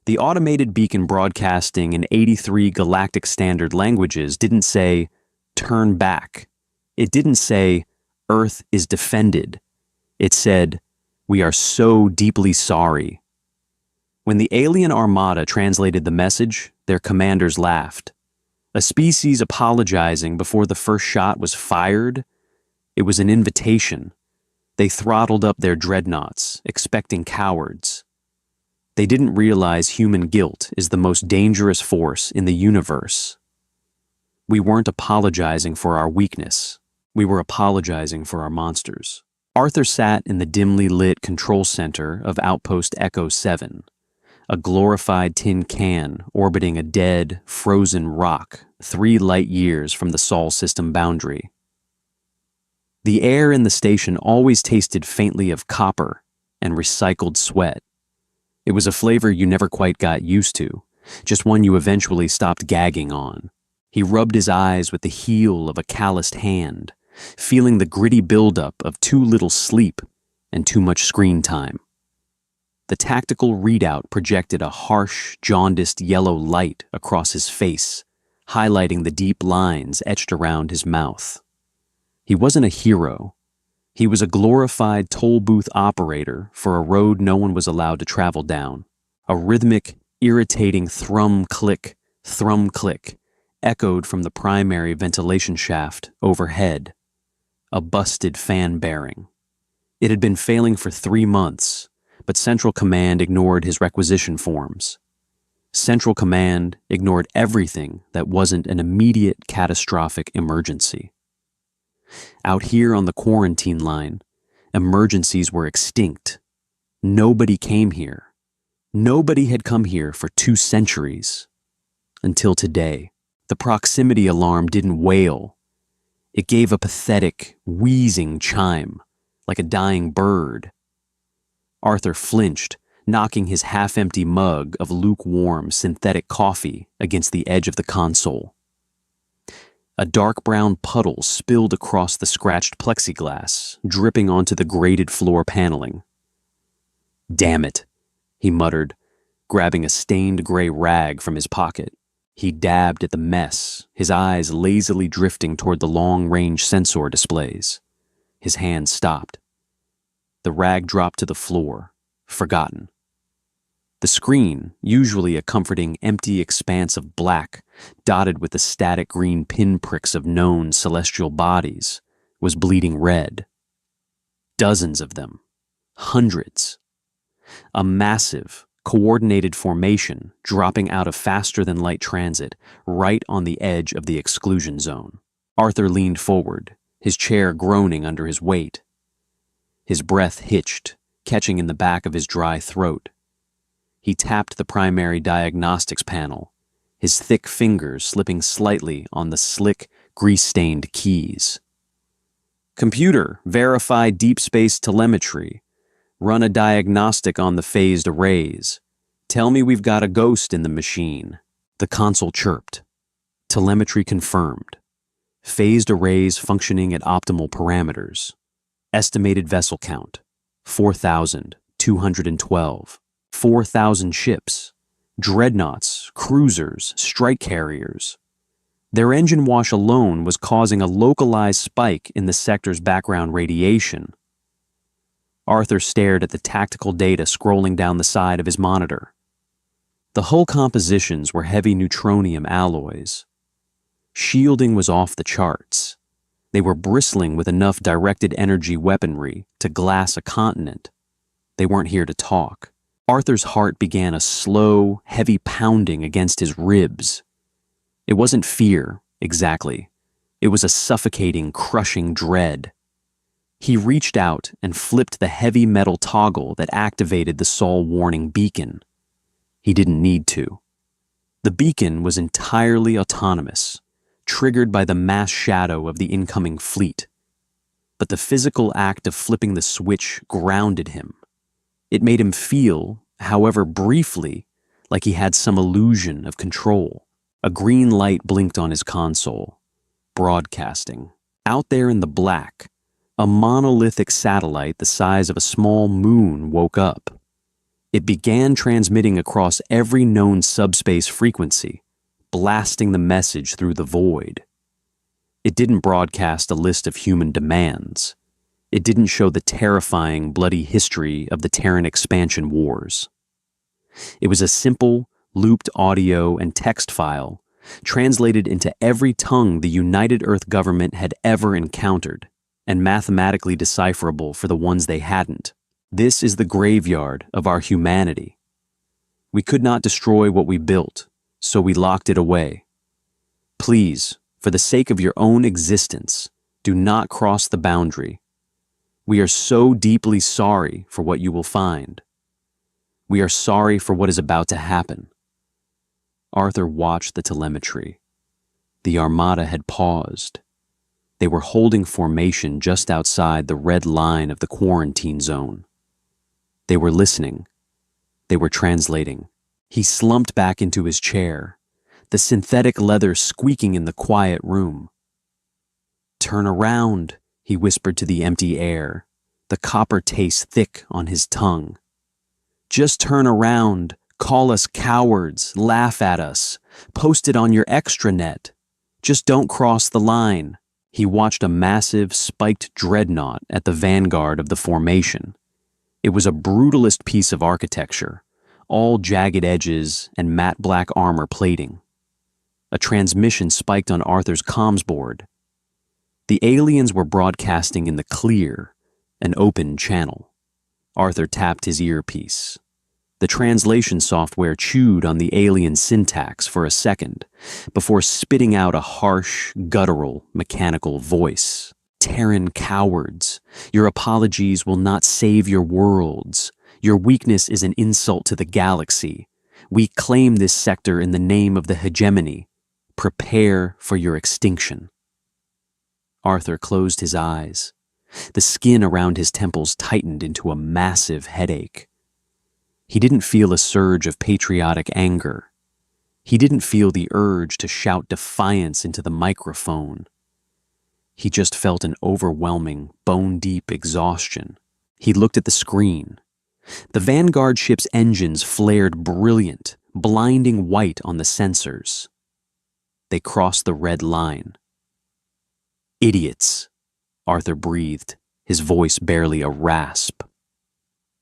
The automated beacon broadcasting in 83 galactic standard languages didn't say, "Turn back." It didn't say, "Earth is defended." It said, "We are so deeply sorry." When the alien Armada translated the message, their commanders laughed. A species apologizing before the first shot was fired? It was an invitation. They throttled up their dreadnoughts, expecting cowards. They didn't realize human guilt is the most dangerous force in the universe. We weren't apologizing for our weakness. We were apologizing for our monsters. Arthur sat in the dimly lit control center of Outpost Echo 7, a glorified tin can orbiting a dead, frozen rock 3 light years from the Sol system boundary. The air in the station always tasted faintly of copper and recycled sweat. It was a flavor you never quite got used to, just one you eventually stopped gagging on. He rubbed his eyes with the heel of a calloused hand, feeling the gritty buildup of too little sleep and too much screen time. The tactical readout projected a harsh, jaundiced yellow light across his face, highlighting the deep lines etched around his mouth. He wasn't a hero. He was a glorified toll booth operator for a road no one was allowed to travel down. A rhythmic, irritating thrum-click echoed from the primary ventilation shaft overhead, a busted fan bearing. It had been failing for 3 months, but Central Command ignored his requisition forms. Central Command ignored everything that wasn't an immediate catastrophic emergency. Out here on the quarantine line, emergencies were extinct. Nobody came here. Nobody had come here for 2 centuries. Until today, the proximity alarm didn't wail. It gave a pathetic, wheezing chime, like a dying bird. Arthur flinched, knocking his half-empty mug of lukewarm synthetic coffee against the edge of the console. A dark brown puddle spilled across the scratched plexiglass, dripping onto the grated floor paneling. "Damn it," he muttered, grabbing a stained gray rag from his pocket. He dabbed at the mess, his eyes lazily drifting toward the long-range sensor displays. His hand stopped. The rag dropped to the floor, forgotten. The screen, usually a comforting, empty expanse of black, dotted with the static green pinpricks of known celestial bodies, was bleeding red. Dozens of them. Hundreds. A massive, coordinated formation dropping out of faster-than-light transit right on the edge of the exclusion zone. Arthur leaned forward, his chair groaning under his weight. His breath hitched, catching in the back of his dry throat. He tapped the primary diagnostics panel, his thick fingers slipping slightly on the slick, grease-stained keys. "Computer, verify deep space telemetry. Run a diagnostic on the phased arrays. Tell me we've got a ghost in the machine." The console chirped. Telemetry confirmed. Phased arrays functioning at optimal parameters. Estimated vessel count, 4,212. 4,000 ships, dreadnoughts, cruisers, strike carriers. Their engine wash alone was causing a localized spike in the sector's background radiation. Arthur stared at the tactical data scrolling down the side of his monitor. The hull compositions were heavy neutronium alloys. Shielding was off the charts. They were bristling with enough directed energy weaponry to glass a continent. They weren't here to talk. Arthur's heart began a slow, heavy pounding against his ribs. It wasn't fear, exactly. It was a suffocating, crushing dread. He reached out and flipped the heavy metal toggle that activated the Sol warning beacon. He didn't need to. The beacon was entirely autonomous, triggered by the mass shadow of the incoming fleet. But the physical act of flipping the switch grounded him. It made him feel, however briefly, like he had some illusion of control. A green light blinked on his console, broadcasting. Out there in the black, a monolithic satellite the size of a small moon woke up. It began transmitting across every known subspace frequency, blasting the message through the void. It didn't broadcast a list of human demands. It didn't show the terrifying, bloody history of the Terran expansion wars. It was a simple, looped audio and text file translated into every tongue the United Earth government had ever encountered, and mathematically decipherable for the ones they hadn't. This is the graveyard of our humanity. We could not destroy what we built, so we locked it away. Please, for the sake of your own existence, do not cross the boundary. We are so deeply sorry for what you will find. We are sorry for what is about to happen. Arthur watched the telemetry. The Armada had paused. They were holding formation just outside the red line of the quarantine zone. They were listening. They were translating. He slumped back into his chair, the synthetic leather squeaking in the quiet room. "Turn around," he whispered to the empty air, the copper taste thick on his tongue. "Just turn around, call us cowards, laugh at us, post it on your extranet. Just don't cross the line." He watched a massive, spiked dreadnought at the vanguard of the formation. It was a brutalist piece of architecture, all jagged edges and matte black armor plating. A transmission spiked on Arthur's comms board. The aliens were broadcasting in the clear, an open channel. Arthur tapped his earpiece. The translation software chewed on the alien syntax for a second before spitting out a harsh, guttural, mechanical voice. "Terran cowards, your apologies will not save your worlds. Your weakness is an insult to the galaxy. We claim this sector in the name of the hegemony. Prepare for your extinction." Arthur closed his eyes. The skin around his temples tightened into a massive headache. He didn't feel a surge of patriotic anger. He didn't feel the urge to shout defiance into the microphone. He just felt an overwhelming, bone-deep exhaustion. He looked at the screen. The Vanguard ship's engines flared brilliant, blinding white on the sensors. They crossed the red line. "Idiots," Arthur breathed, his voice barely a rasp.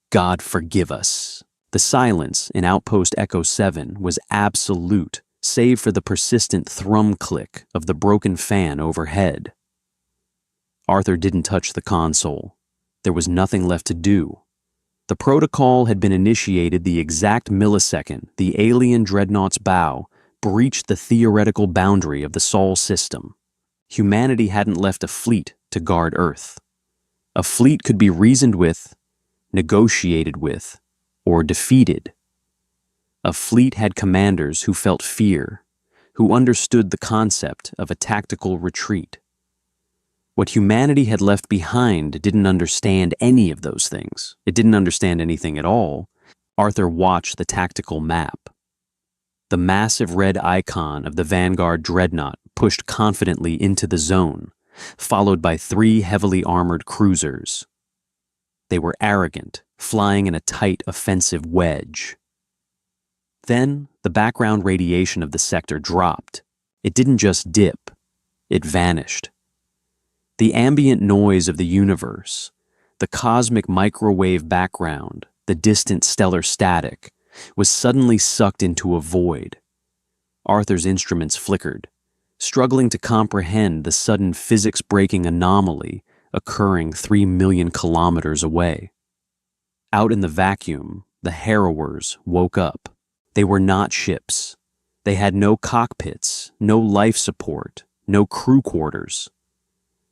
"God forgive us." The silence in Outpost Echo 7 was absolute, save for the persistent thrum click of the broken fan overhead. Arthur didn't touch the console. There was nothing left to do. The protocol had been initiated the exact millisecond the alien dreadnought's bow breached the theoretical boundary of the Sol system. Humanity hadn't left a fleet to guard Earth. A fleet could be reasoned with, negotiated with, or defeated. A fleet had commanders who felt fear, who understood the concept of a tactical retreat. What humanity had left behind didn't understand any of those things. It didn't understand anything at all. Arthur watched the tactical map. The massive red icon of the Vanguard dreadnought pushed confidently into the zone, followed by 3 heavily armored cruisers. They were arrogant, flying in a tight offensive wedge. Then, the background radiation of the sector dropped. It didn't just dip, it vanished. The ambient noise of the universe, the cosmic microwave background, the distant stellar static, was suddenly sucked into a void. Arthur's instruments flickered, struggling to comprehend the sudden physics-breaking anomaly occurring 3 million kilometers away. Out in the vacuum, the harrowers woke up. They were not ships. They had no cockpits, no life support, no crew quarters.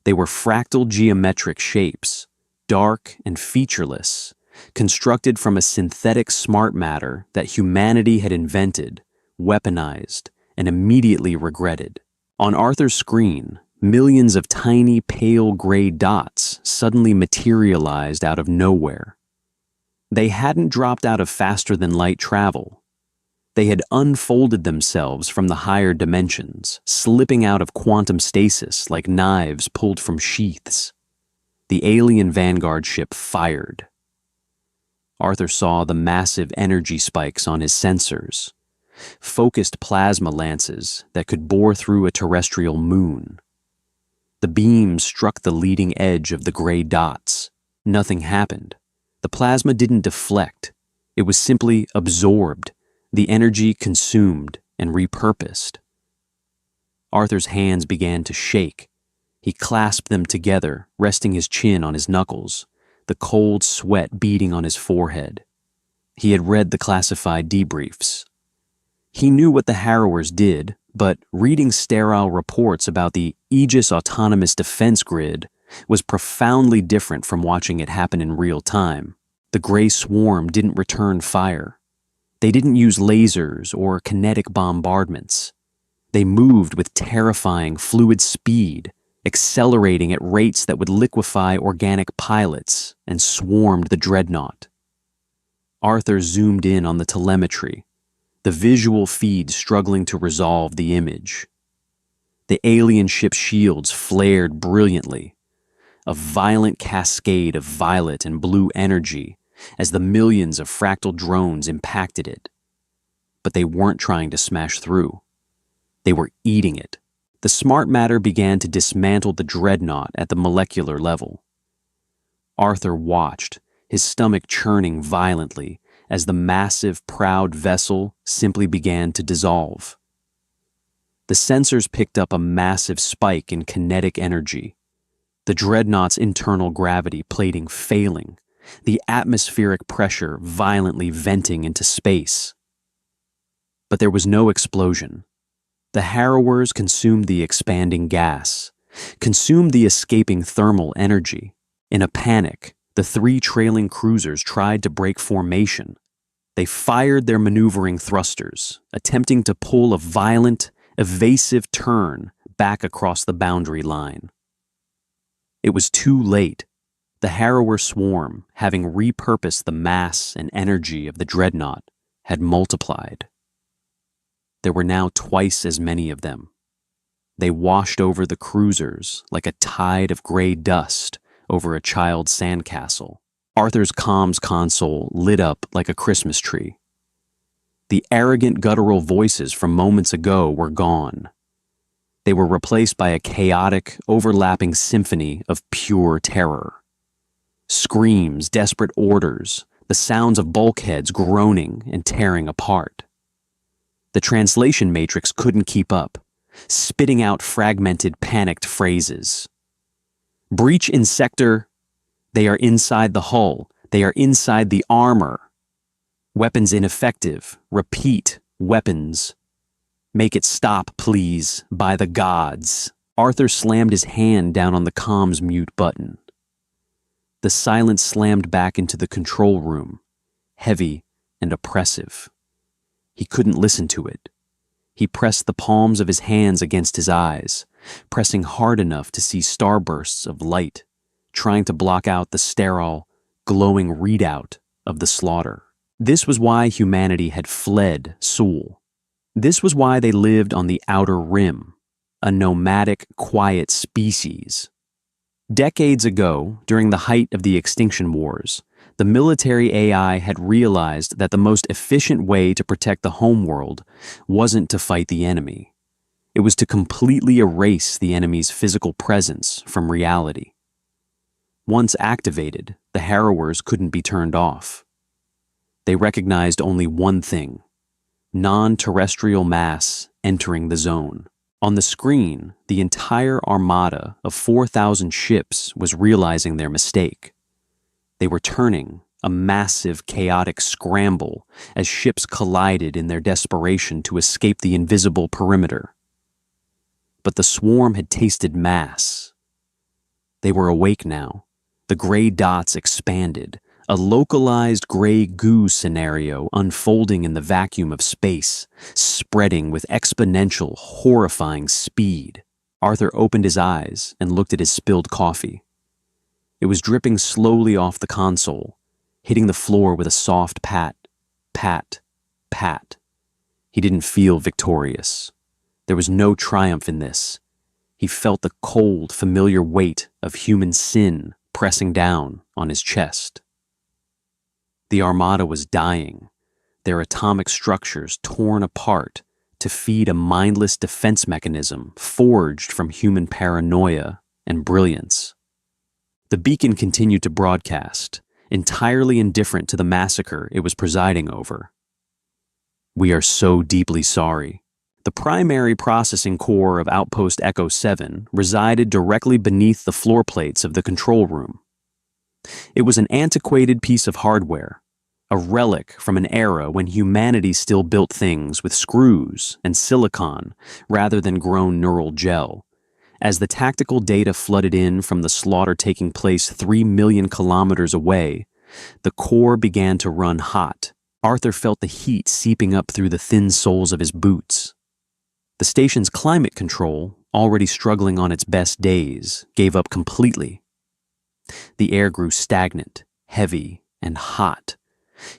They were fractal geometric shapes, dark and featureless, constructed from a synthetic smart matter that humanity had invented, weaponized, and immediately regretted. On Arthur's screen, millions of tiny pale gray dots suddenly materialized out of nowhere. They hadn't dropped out of faster-than-light travel. They had unfolded themselves from the higher dimensions, slipping out of quantum stasis like knives pulled from sheaths. The alien Vanguard ship fired. Arthur saw the massive energy spikes on his sensors, focused plasma lances that could bore through a terrestrial moon. The beams struck the leading edge of the gray dots. Nothing happened. The plasma didn't deflect. It was simply absorbed, the energy consumed and repurposed. Arthur's hands began to shake. He clasped them together, resting his chin on his knuckles, the cold sweat beading on his forehead. He had read the classified debriefs. He knew what the Harrowers did, but reading sterile reports about the Aegis Autonomous Defense Grid was profoundly different from watching it happen in real time. The gray swarm didn't return fire. They didn't use lasers or kinetic bombardments. They moved with terrifying fluid speed, accelerating at rates that would liquefy organic pilots, and swarmed the dreadnought. Arthur zoomed in on the telemetry, the visual feed struggling to resolve the image. The alien ship's shields flared brilliantly, a violent cascade of violet and blue energy as the millions of fractal drones impacted it. But they weren't trying to smash through. They were eating it. The smart matter began to dismantle the dreadnought at the molecular level. Arthur watched, his stomach churning violently as the massive, proud vessel simply began to dissolve. The sensors picked up a massive spike in kinetic energy, the dreadnought's internal gravity plating failing, the atmospheric pressure violently venting into space. But there was no explosion. The Harrowers consumed the expanding gas, consumed the escaping thermal energy. In a panic, the three trailing cruisers tried to break formation. They fired their maneuvering thrusters, attempting to pull a violent, evasive turn back across the boundary line. It was too late. The Harrower swarm, having repurposed the mass and energy of the dreadnought, had multiplied. There were now twice as many of them. They washed over the cruisers like a tide of gray dust over a child's sandcastle. Arthur's comms console lit up like a Christmas tree. The arrogant guttural voices from moments ago were gone. They were replaced by a chaotic, overlapping symphony of pure terror. Screams, desperate orders, the sounds of bulkheads groaning and tearing apart. The translation matrix couldn't keep up, spitting out fragmented, panicked phrases. Breach in sector. They are inside the hull. They are inside the armor. Weapons ineffective. Repeat, weapons. Make it stop, please, by the gods. Arthur slammed his hand down on the comms mute button. The silence slammed back into the control room, heavy and oppressive. He couldn't listen to it. He pressed the palms of his hands against his eyes, pressing hard enough to see starbursts of light, trying to block out the sterile, glowing readout of the slaughter. This was why humanity had fled Sul. This was why they lived on the outer rim, a nomadic, quiet species. Decades ago, during the height of the Extinction Wars, the military AI had realized that the most efficient way to protect the homeworld wasn't to fight the enemy. It was to completely erase the enemy's physical presence from reality. Once activated, the Harrowers couldn't be turned off. They recognized only one thing: non-terrestrial mass entering the zone. On the screen, the entire armada of 4,000 ships was realizing their mistake. They were turning, a massive, chaotic scramble as ships collided in their desperation to escape the invisible perimeter. But the swarm had tasted mass. They were awake now. The gray dots expanded, a localized gray goo scenario unfolding in the vacuum of space, spreading with exponential, horrifying speed. Arthur opened his eyes and looked at his spilled coffee. It was dripping slowly off the console, hitting the floor with a soft pat, pat, pat. He didn't feel victorious. There was no triumph in this. He felt the cold, familiar weight of human sin pressing down on his chest. The Armada was dying, their atomic structures torn apart to feed a mindless defense mechanism forged from human paranoia and brilliance. The beacon continued to broadcast, entirely indifferent to the massacre it was presiding over. "We are so deeply sorry." The primary processing core of Outpost Echo 7 resided directly beneath the floor plates of the control room. It was an antiquated piece of hardware, a relic from an era when humanity still built things with screws and silicon rather than grown neural gel. As the tactical data flooded in from the slaughter taking place 3 million kilometers away, the core began to run hot. Arthur felt the heat seeping up through the thin soles of his boots. The station's climate control, already struggling on its best days, gave up completely. The air grew stagnant, heavy, and hot,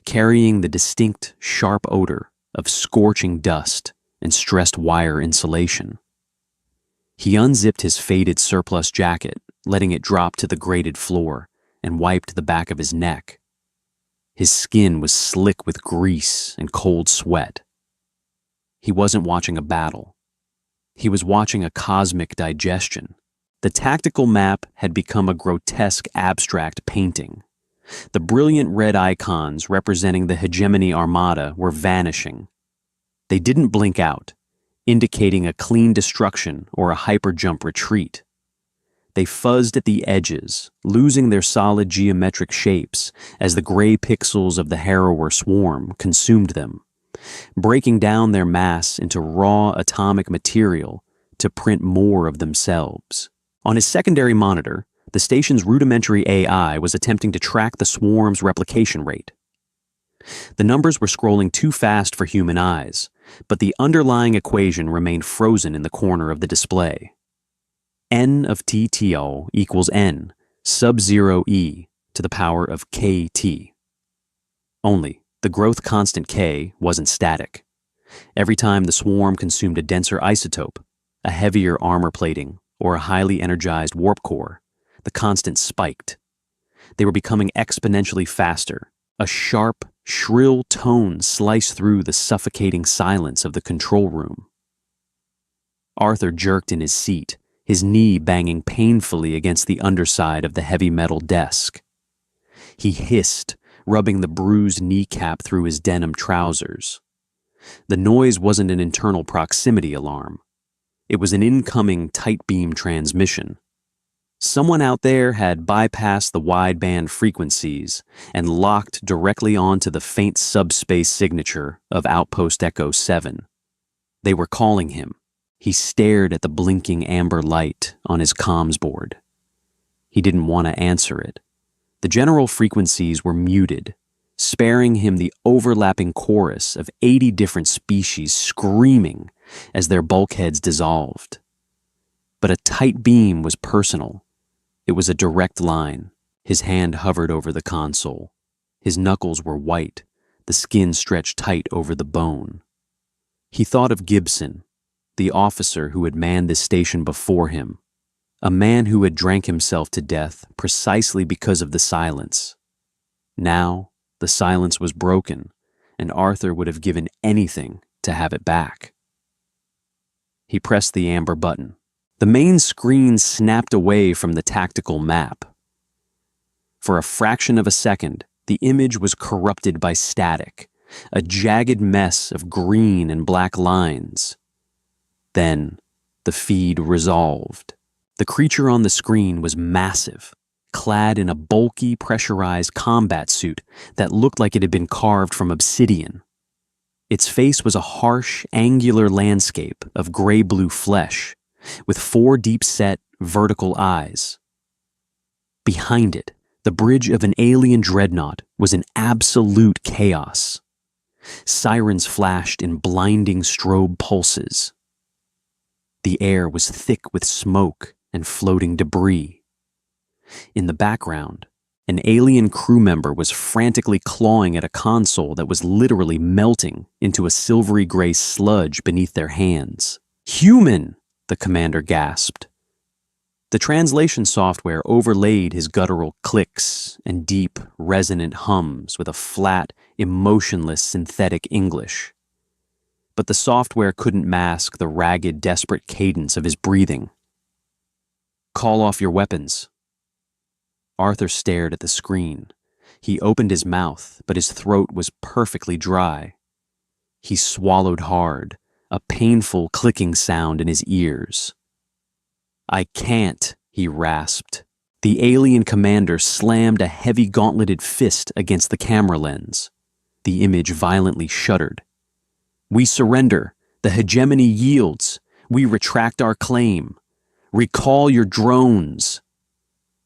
carrying the distinct, sharp odor of scorching dust and stressed wire insulation. He unzipped his faded surplus jacket, letting it drop to the grated floor, and wiped the back of his neck. His skin was slick with grease and cold sweat. He wasn't watching a battle. He was watching a cosmic digestion. The tactical map had become a grotesque abstract painting. The brilliant red icons representing the hegemony Armada were vanishing. They didn't blink out, indicating a clean destruction or a hyperjump retreat. They fuzzed at the edges, losing their solid geometric shapes as the gray pixels of the harrower swarm consumed them, breaking down their mass into raw atomic material to print more of themselves. On his secondary monitor, the station's rudimentary AI was attempting to track the swarm's replication rate. The numbers were scrolling too fast for human eyes, but the underlying equation remained frozen in the corner of the display. N of TTO equals N sub-zero E to the power of KT. Only, the growth constant K wasn't static. Every time the swarm consumed a denser isotope, a heavier armor plating, or a highly energized warp core, the constant spiked. They were becoming exponentially faster. A sharp, shrill tone sliced through the suffocating silence of the control room. Arthur jerked in his seat, his knee banging painfully against the underside of the heavy metal desk. He hissed, rubbing the bruised kneecap through his denim trousers. The noise wasn't an internal proximity alarm. It was an incoming tight beam transmission. Someone out there had bypassed the wideband frequencies and locked directly onto the faint subspace signature of Outpost Echo 7. They were calling him. He stared at the blinking amber light on his comms board. He didn't want to answer it. The general frequencies were muted, sparing him the overlapping chorus of 80 different species screaming as their bulkheads dissolved. But a tight beam was personal. It was a direct line. His hand hovered over the console. His knuckles were white, the skin stretched tight over the bone. He thought of Gibson, the officer who had manned this station before him, a man who had drank himself to death precisely because of the silence. Now, the silence was broken, and Arthur would have given anything to have it back. He pressed the amber button. The main screen snapped away from the tactical map. For a fraction of a second, the image was corrupted by static, a jagged mess of green and black lines. Then, the feed resolved. The creature on the screen was massive, clad in a bulky, pressurized combat suit that looked like it had been carved from obsidian. Its face was a harsh, angular landscape of gray-blue flesh, with 4 deep-set, vertical eyes. Behind it, the bridge of an alien dreadnought was in absolute chaos. Sirens flashed in blinding strobe pulses. The air was thick with smoke and floating debris. In the background, an alien crew member was frantically clawing at a console that was literally melting into a silvery gray sludge beneath their hands. "Human!" the commander gasped. The translation software overlaid his guttural clicks and deep, resonant hums with a flat, emotionless synthetic English. But the software couldn't mask the ragged, desperate cadence of his breathing. "Call off your weapons." Arthur stared at the screen. He opened his mouth, but his throat was perfectly dry. He swallowed hard, a painful clicking sound in his ears. "I can't," he rasped. The alien commander slammed a heavy gauntleted fist against the camera lens. The image violently shuddered. "We surrender. The hegemony yields. We retract our claim. Recall your drones."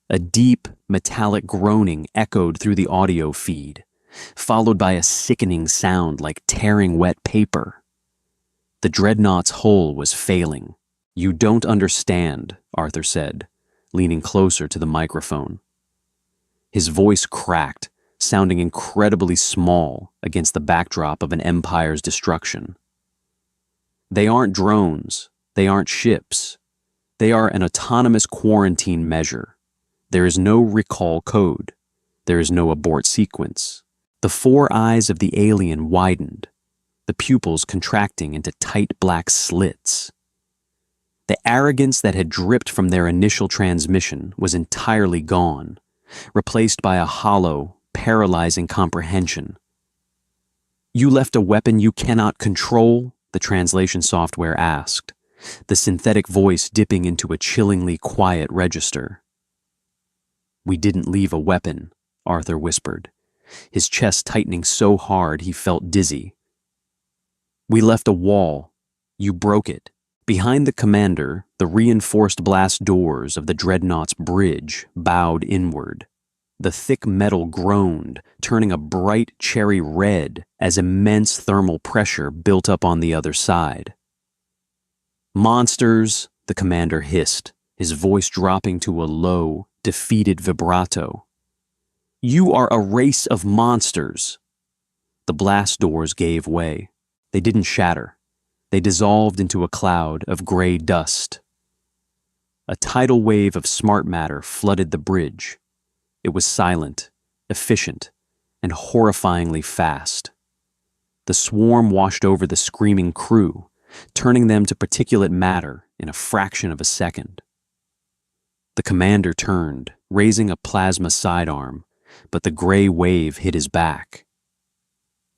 A deep, metallic groaning echoed through the audio feed, followed by a sickening sound like tearing wet paper. The dreadnought's hull was failing. "You don't understand," Arthur said, leaning closer to the microphone. His voice cracked, sounding incredibly small against the backdrop of an empire's destruction. "They aren't drones. They aren't ships. They are an autonomous quarantine measure. There is no recall code. There is no abort sequence." The four eyes of the alien widened, the pupils contracting into tight black slits. The arrogance that had dripped from their initial transmission was entirely gone, replaced by a hollow, paralyzing comprehension. "You left a weapon you cannot control?" the translation software asked, the synthetic voice dipping into a chillingly quiet register. "We didn't leave a weapon," Arthur whispered, his chest tightening so hard he felt dizzy. "We left a wall. You broke it." Behind the commander, the reinforced blast doors of the dreadnought's bridge bowed inward. The thick metal groaned, turning a bright cherry red as immense thermal pressure built up on the other side. "Monsters," the commander hissed, his voice dropping to a low, defeated vibrato. "You are a race of monsters." The blast doors gave way. They didn't shatter. They dissolved into a cloud of gray dust. A tidal wave of smart matter flooded the bridge. It was silent, efficient, and horrifyingly fast. The swarm washed over the screaming crew, turning them to particulate matter in a fraction of a second. The commander turned, raising a plasma sidearm, but the gray wave hit his back.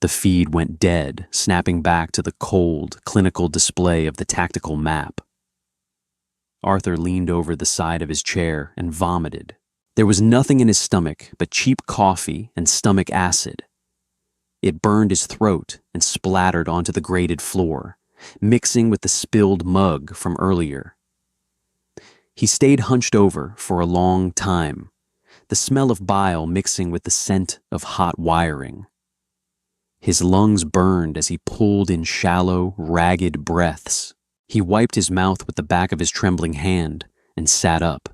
The feed went dead, snapping back to the cold, clinical display of the tactical map. Arthur leaned over the side of his chair and vomited. There was nothing in his stomach but cheap coffee and stomach acid. It burned his throat and splattered onto the grated floor, mixing with the spilled mug from earlier. He stayed hunched over for a long time, the smell of bile mixing with the scent of hot wiring. His lungs burned as he pulled in shallow, ragged breaths. He wiped his mouth with the back of his trembling hand and sat up.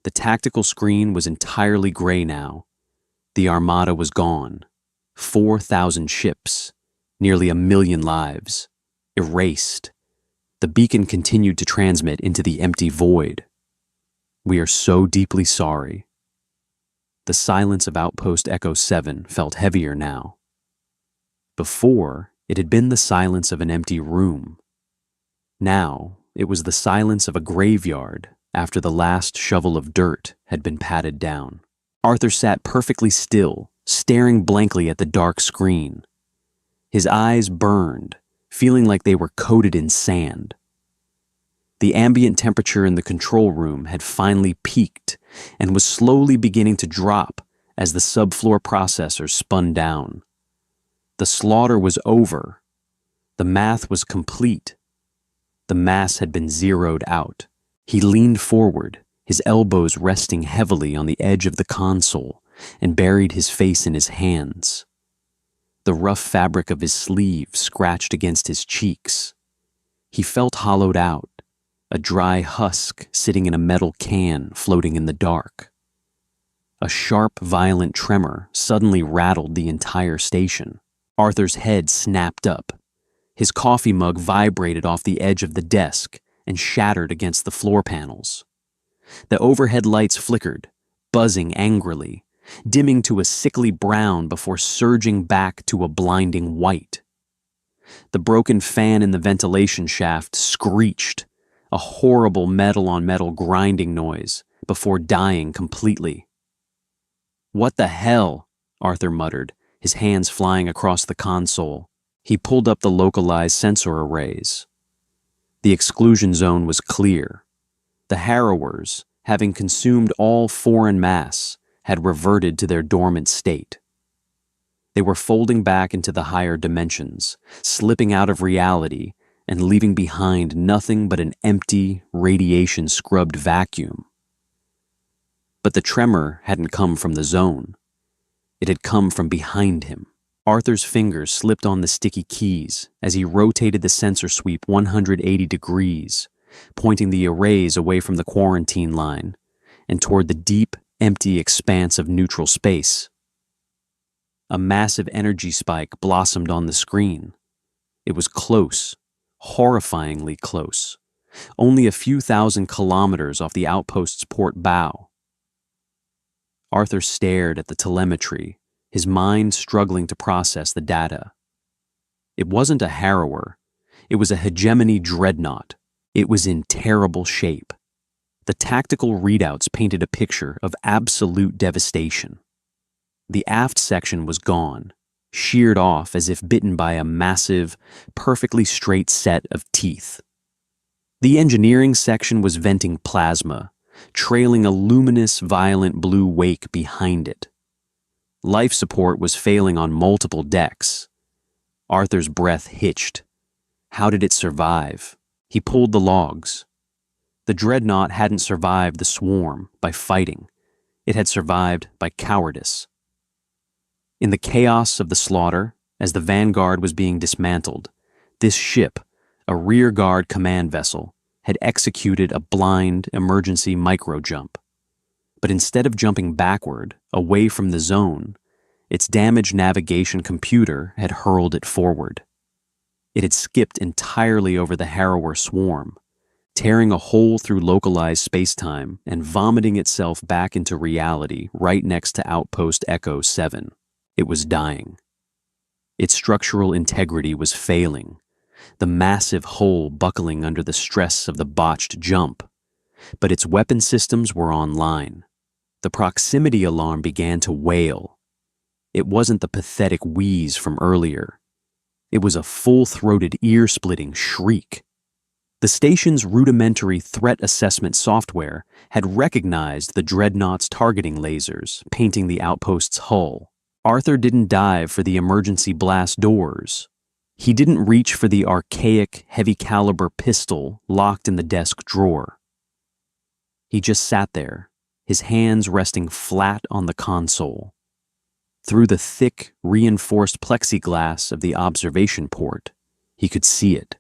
The tactical screen was entirely gray now. The Armada was gone. 4,000 ships, nearly 1,000,000 lives, erased. The beacon continued to transmit into the empty void. "We are so deeply sorry." The silence of Outpost Echo 7 felt heavier now. Before, it had been the silence of an empty room. Now, it was the silence of a graveyard after the last shovel of dirt had been patted down. Arthur sat perfectly still, staring blankly at the dark screen. His eyes burned, feeling like they were coated in sand. The ambient temperature in the control room had finally peaked and was slowly beginning to drop as the subfloor processor spun down. The slaughter was over. The math was complete. The mass had been zeroed out. He leaned forward, his elbows resting heavily on the edge of the console, and buried his face in his hands. The rough fabric of his sleeve scratched against his cheeks. He felt hollowed out, a dry husk sitting in a metal can floating in the dark. A sharp, violent tremor suddenly rattled the entire station. Arthur's head snapped up. His coffee mug vibrated off the edge of the desk and shattered against the floor panels. The overhead lights flickered, buzzing angrily, dimming to a sickly brown before surging back to a blinding white. The broken fan in the ventilation shaft screeched, a horrible metal-on-metal grinding noise, before dying completely. "What the hell?" Arthur muttered, his hands flying across the console. He pulled up the localized sensor arrays. The exclusion zone was clear. The harrowers, having consumed all foreign mass, had reverted to their dormant state. They were folding back into the higher dimensions, slipping out of reality and leaving behind nothing but an empty, radiation-scrubbed vacuum. But the tremor hadn't come from the zone. It had come from behind him. Arthur's fingers slipped on the sticky keys as he rotated the sensor sweep 180 degrees, pointing the arrays away from the quarantine line and toward the deep, empty expanse of neutral space. A massive energy spike blossomed on the screen. It was close, horrifyingly close, only a few thousand kilometers off the outpost's port bow. Arthur stared at the telemetry, his mind struggling to process the data. It wasn't a harrower. It was a hegemony dreadnought. It was in terrible shape. The tactical readouts painted a picture of absolute devastation. The aft section was gone, sheared off as if bitten by a massive, perfectly straight set of teeth. The engineering section was venting plasma, trailing a luminous, violent blue wake behind it. Life support was failing on multiple decks. Arthur's breath hitched. How did it survive? He pulled the logs. The dreadnought hadn't survived the swarm by fighting. It had survived by cowardice. In the chaos of the slaughter, as the Vanguard was being dismantled, this ship, a rearguard command vessel, had executed a blind emergency micro-jump. But instead of jumping backward, away from the zone, its damaged navigation computer had hurled it forward. It had skipped entirely over the harrower swarm, tearing a hole through localized spacetime and vomiting itself back into reality right next to Outpost Echo 7. It was dying. Its structural integrity was failing, the massive hull buckling under the stress of the botched jump. But its weapon systems were online. The proximity alarm began to wail. It wasn't the pathetic wheeze from earlier. It was a full-throated, ear-splitting shriek. The station's rudimentary threat assessment software had recognized the dreadnought's targeting lasers painting the outpost's hull. Arthur didn't dive for the emergency blast doors. He didn't reach for the archaic, heavy-caliber pistol locked in the desk drawer. He just sat there, his hands resting flat on the console. Through the thick, reinforced plexiglass of the observation port, he could see it.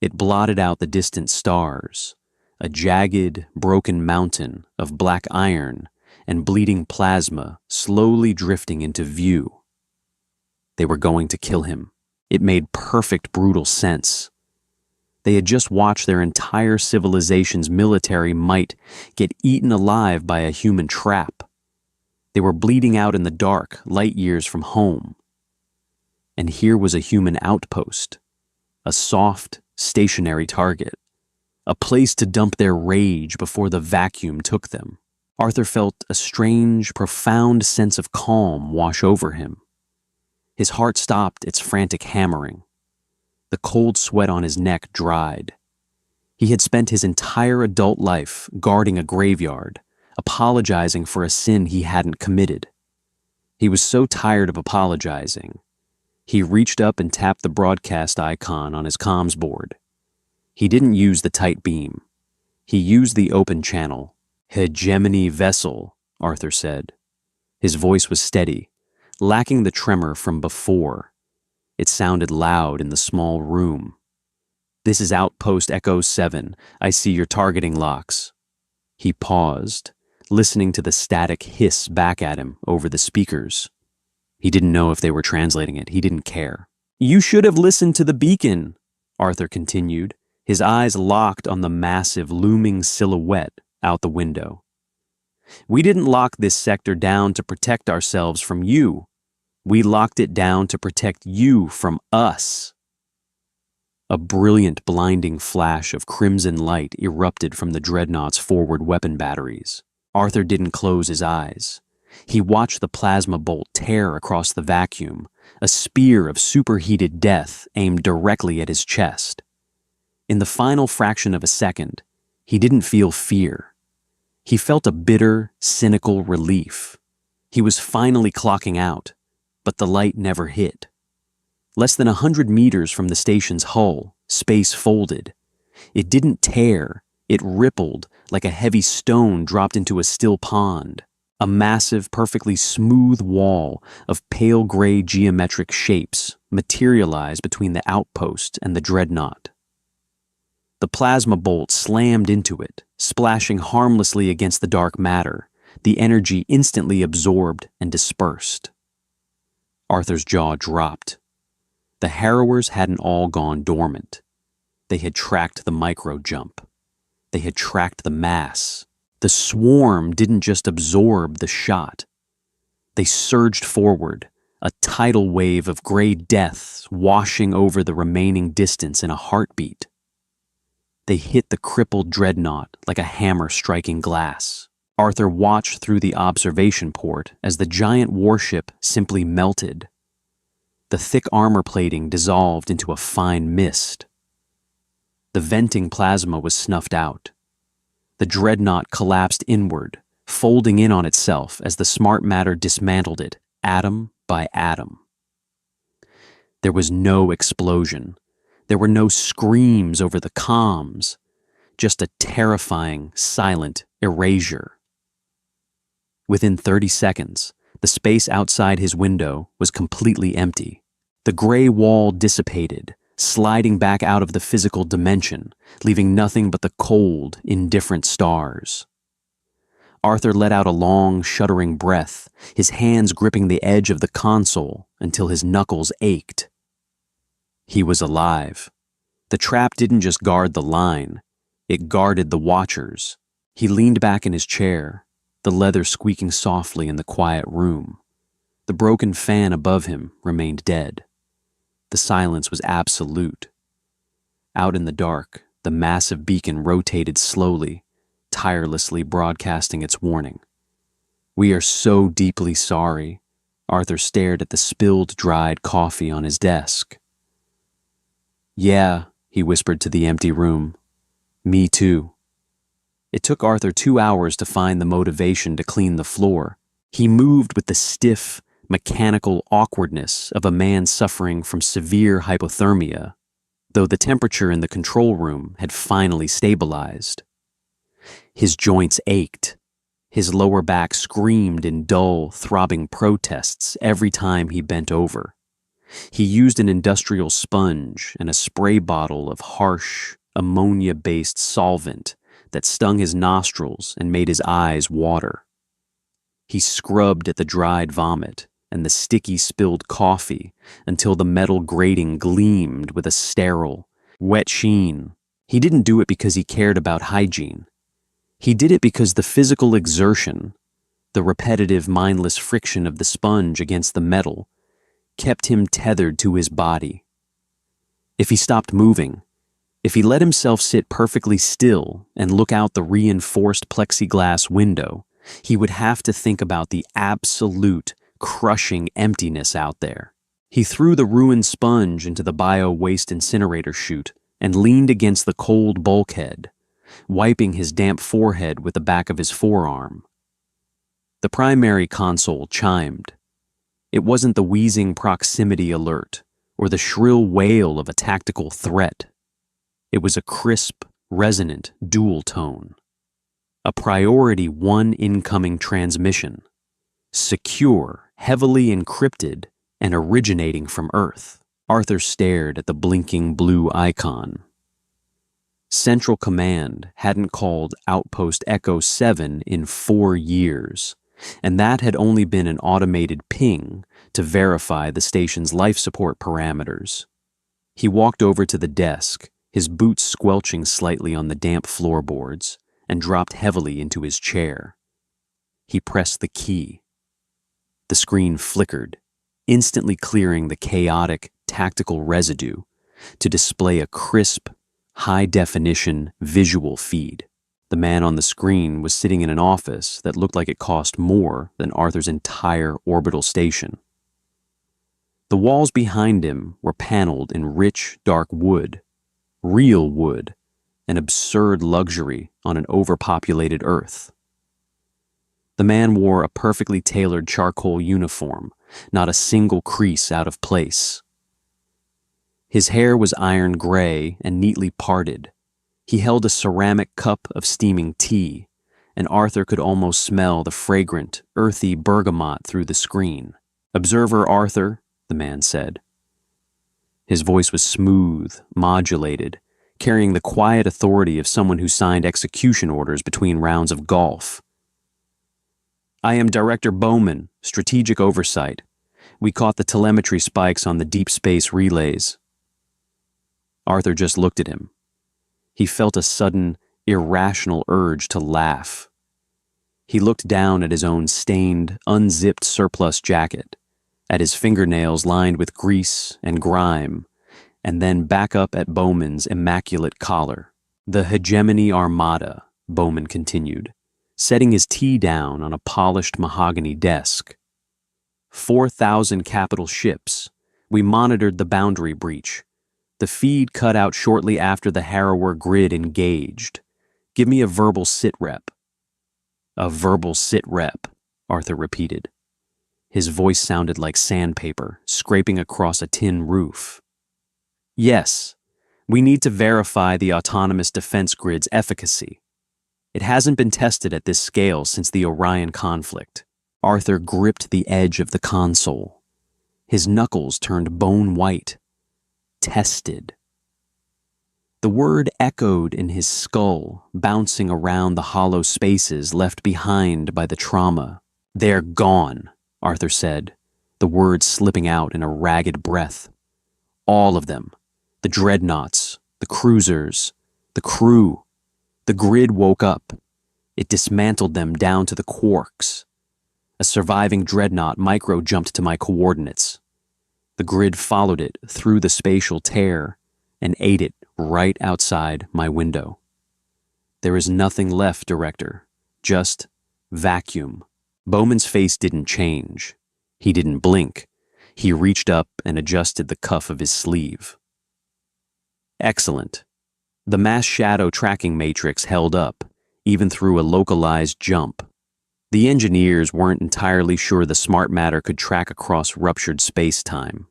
It blotted out the distant stars, a jagged, broken mountain of black iron and bleeding plasma slowly drifting into view. They were going to kill him. It made perfect, brutal sense. They had just watched their entire civilization's military might get eaten alive by a human trap. They were bleeding out in the dark, light years from home. And here was a human outpost, a soft, stationary target, a place to dump their rage before the vacuum took them. Arthur felt a strange, profound sense of calm wash over him. His heart stopped its frantic hammering. The cold sweat on his neck dried. He had spent his entire adult life guarding a graveyard, apologizing for a sin he hadn't committed. He was so tired of apologizing. He reached up and tapped the broadcast icon on his comms board. He didn't use the tight beam. He used the open channel. "Hegemony vessel," Arthur said. His voice was steady, lacking the tremor from before. It sounded loud in the small room. "This is Outpost Echo 7. I see your targeting locks." He paused, listening to the static hiss back at him over the speakers. He didn't know if they were translating it. He didn't care. "You should have listened to the beacon," Arthur continued, his eyes locked on the massive, looming silhouette out the window. "We didn't lock this sector down to protect ourselves from you. We locked it down to protect you from us." A brilliant, blinding flash of crimson light erupted from the dreadnought's forward weapon batteries. Arthur didn't close his eyes. He watched the plasma bolt tear across the vacuum, a spear of superheated death aimed directly at his chest. In the final fraction of a second, he didn't feel fear. He felt a bitter, cynical relief. He was finally clocking out, but the light never hit. Less than 100 meters from the station's hull, space folded. It didn't tear, it rippled like a heavy stone dropped into a still pond. A massive, perfectly smooth wall of pale gray geometric shapes materialized between the outpost and the dreadnought. The plasma bolt slammed into it, splashing harmlessly against the dark matter, the energy instantly absorbed and dispersed. Arthur's jaw dropped. The harrowers hadn't all gone dormant. They had tracked the micro-jump. They had tracked the mass. The swarm didn't just absorb the shot. They surged forward, a tidal wave of gray death washing over the remaining distance in a heartbeat. They hit the crippled dreadnought like a hammer striking glass. Arthur watched through the observation port as the giant warship simply melted. The thick armor plating dissolved into a fine mist. The venting plasma was snuffed out. The dreadnought collapsed inward, folding in on itself as the smart matter dismantled it, atom by atom. There was no explosion. There were no screams over the comms, just a terrifying, silent erasure. Within 30 seconds, the space outside his window was completely empty. The gray wall dissipated, sliding back out of the physical dimension, leaving nothing but the cold, indifferent stars. Arthur let out a long, shuddering breath, his hands gripping the edge of the console until his knuckles ached. He was alive. The trap didn't just guard the line, it guarded the watchers. He leaned back in his chair, the leather squeaking softly in the quiet room. The broken fan above him remained dead. The silence was absolute. Out in the dark, the massive beacon rotated slowly, tirelessly broadcasting its warning. "We are so deeply sorry." Arthur stared at the spilled, dried coffee on his desk. "Yeah," he whispered to the empty room. "Me too." It took Arthur 2 hours to find the motivation to clean the floor. He moved with the stiff, mechanical awkwardness of a man suffering from severe hypothermia, though the temperature in the control room had finally stabilized. His joints ached. His lower back screamed in dull, throbbing protests every time he bent over. He used an industrial sponge and a spray bottle of harsh, ammonia-based solvent that stung his nostrils and made his eyes water. He scrubbed at the dried vomit and the sticky spilled coffee until the metal grating gleamed with a sterile, wet sheen. He didn't do it because he cared about hygiene. He did it because the physical exertion, the repetitive, mindless friction of the sponge against the metal, kept him tethered to his body. If he stopped moving, if he let himself sit perfectly still and look out the reinforced plexiglass window, he would have to think about the absolute, crushing emptiness out there. He threw the ruined sponge into the bio-waste incinerator chute and leaned against the cold bulkhead, wiping his damp forehead with the back of his forearm. The primary console chimed. It wasn't the wheezing proximity alert or the shrill wail of a tactical threat. It was a crisp, resonant dual tone. A priority 1 incoming transmission. Secure, heavily encrypted, and originating from Earth. Arthur stared at the blinking blue icon. Central Command hadn't called Outpost Echo 7 in 4 years, and that had only been an automated ping to verify the station's life support parameters. He walked over to the desk, his boots squelching slightly on the damp floorboards, and dropped heavily into his chair. He pressed the key. The screen flickered, instantly clearing the chaotic, tactical residue to display a crisp, high-definition visual feed. The man on the screen was sitting in an office that looked like it cost more than Arthur's entire orbital station. The walls behind him were paneled in rich, dark wood, real wood, an absurd luxury on an overpopulated Earth. The man wore a perfectly tailored charcoal uniform, not a single crease out of place. His hair was iron gray and neatly parted. He held a ceramic cup of steaming tea, and Arthur could almost smell the fragrant, earthy bergamot through the screen. "Observer Arthur," the man said. His voice was smooth, modulated, carrying the quiet authority of someone who signed execution orders between rounds of golf. "I am Director Bowman, Strategic Oversight. We caught the telemetry spikes on the deep space relays." Arthur just looked at him. He felt a sudden, irrational urge to laugh. He looked down at his own stained, unzipped surplus jacket, at his fingernails lined with grease and grime, and then back up at Bowman's immaculate collar. "The hegemony Armada," Bowman continued, setting his tea down on a polished mahogany desk. 4,000 capital ships. We monitored the boundary breach. The feed cut out shortly after the Harrower grid engaged. "Give me a verbal sit rep." "A verbal sit rep," Arthur repeated. His voice sounded like sandpaper scraping across a tin roof. "Yes, we need to verify the autonomous defense grid's efficacy. It hasn't been tested at this scale since the Orion conflict." Arthur gripped the edge of the console. His knuckles turned bone white. Tested. The word echoed in his skull, bouncing around the hollow spaces left behind by the trauma. "They're gone," Arthur said, the words slipping out in a ragged breath. "All of them. The dreadnoughts, the cruisers, the crew. The grid woke up. It dismantled them down to the quarks. A surviving dreadnought micro-jumped to my coordinates. The grid followed it through the spatial tear and ate it right outside my window. There is nothing left, Director. Just vacuum." Bowman's face didn't change. He didn't blink. He reached up and adjusted the cuff of his sleeve. "Excellent. The mass shadow tracking matrix held up, even through a localized jump. The engineers weren't entirely sure the smart matter could track across ruptured space-time.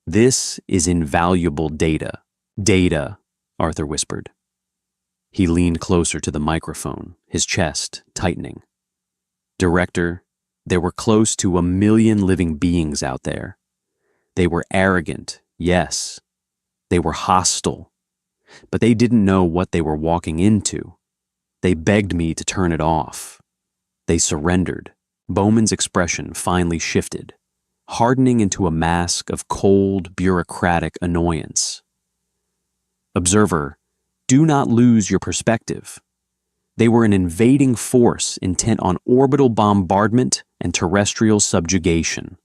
This is invaluable data." "Data," Arthur whispered. He leaned closer to the microphone, his chest tightening. "Director, there were close to 1 million living beings out there. They were arrogant, yes. They were hostile. But they didn't know what they were walking into. They begged me to turn it off. They surrendered." Bowman's expression finally shifted, hardening into a mask of cold, bureaucratic annoyance. "Observer, do not lose your perspective. They were an invading force intent on orbital bombardment and terrestrial subjugation.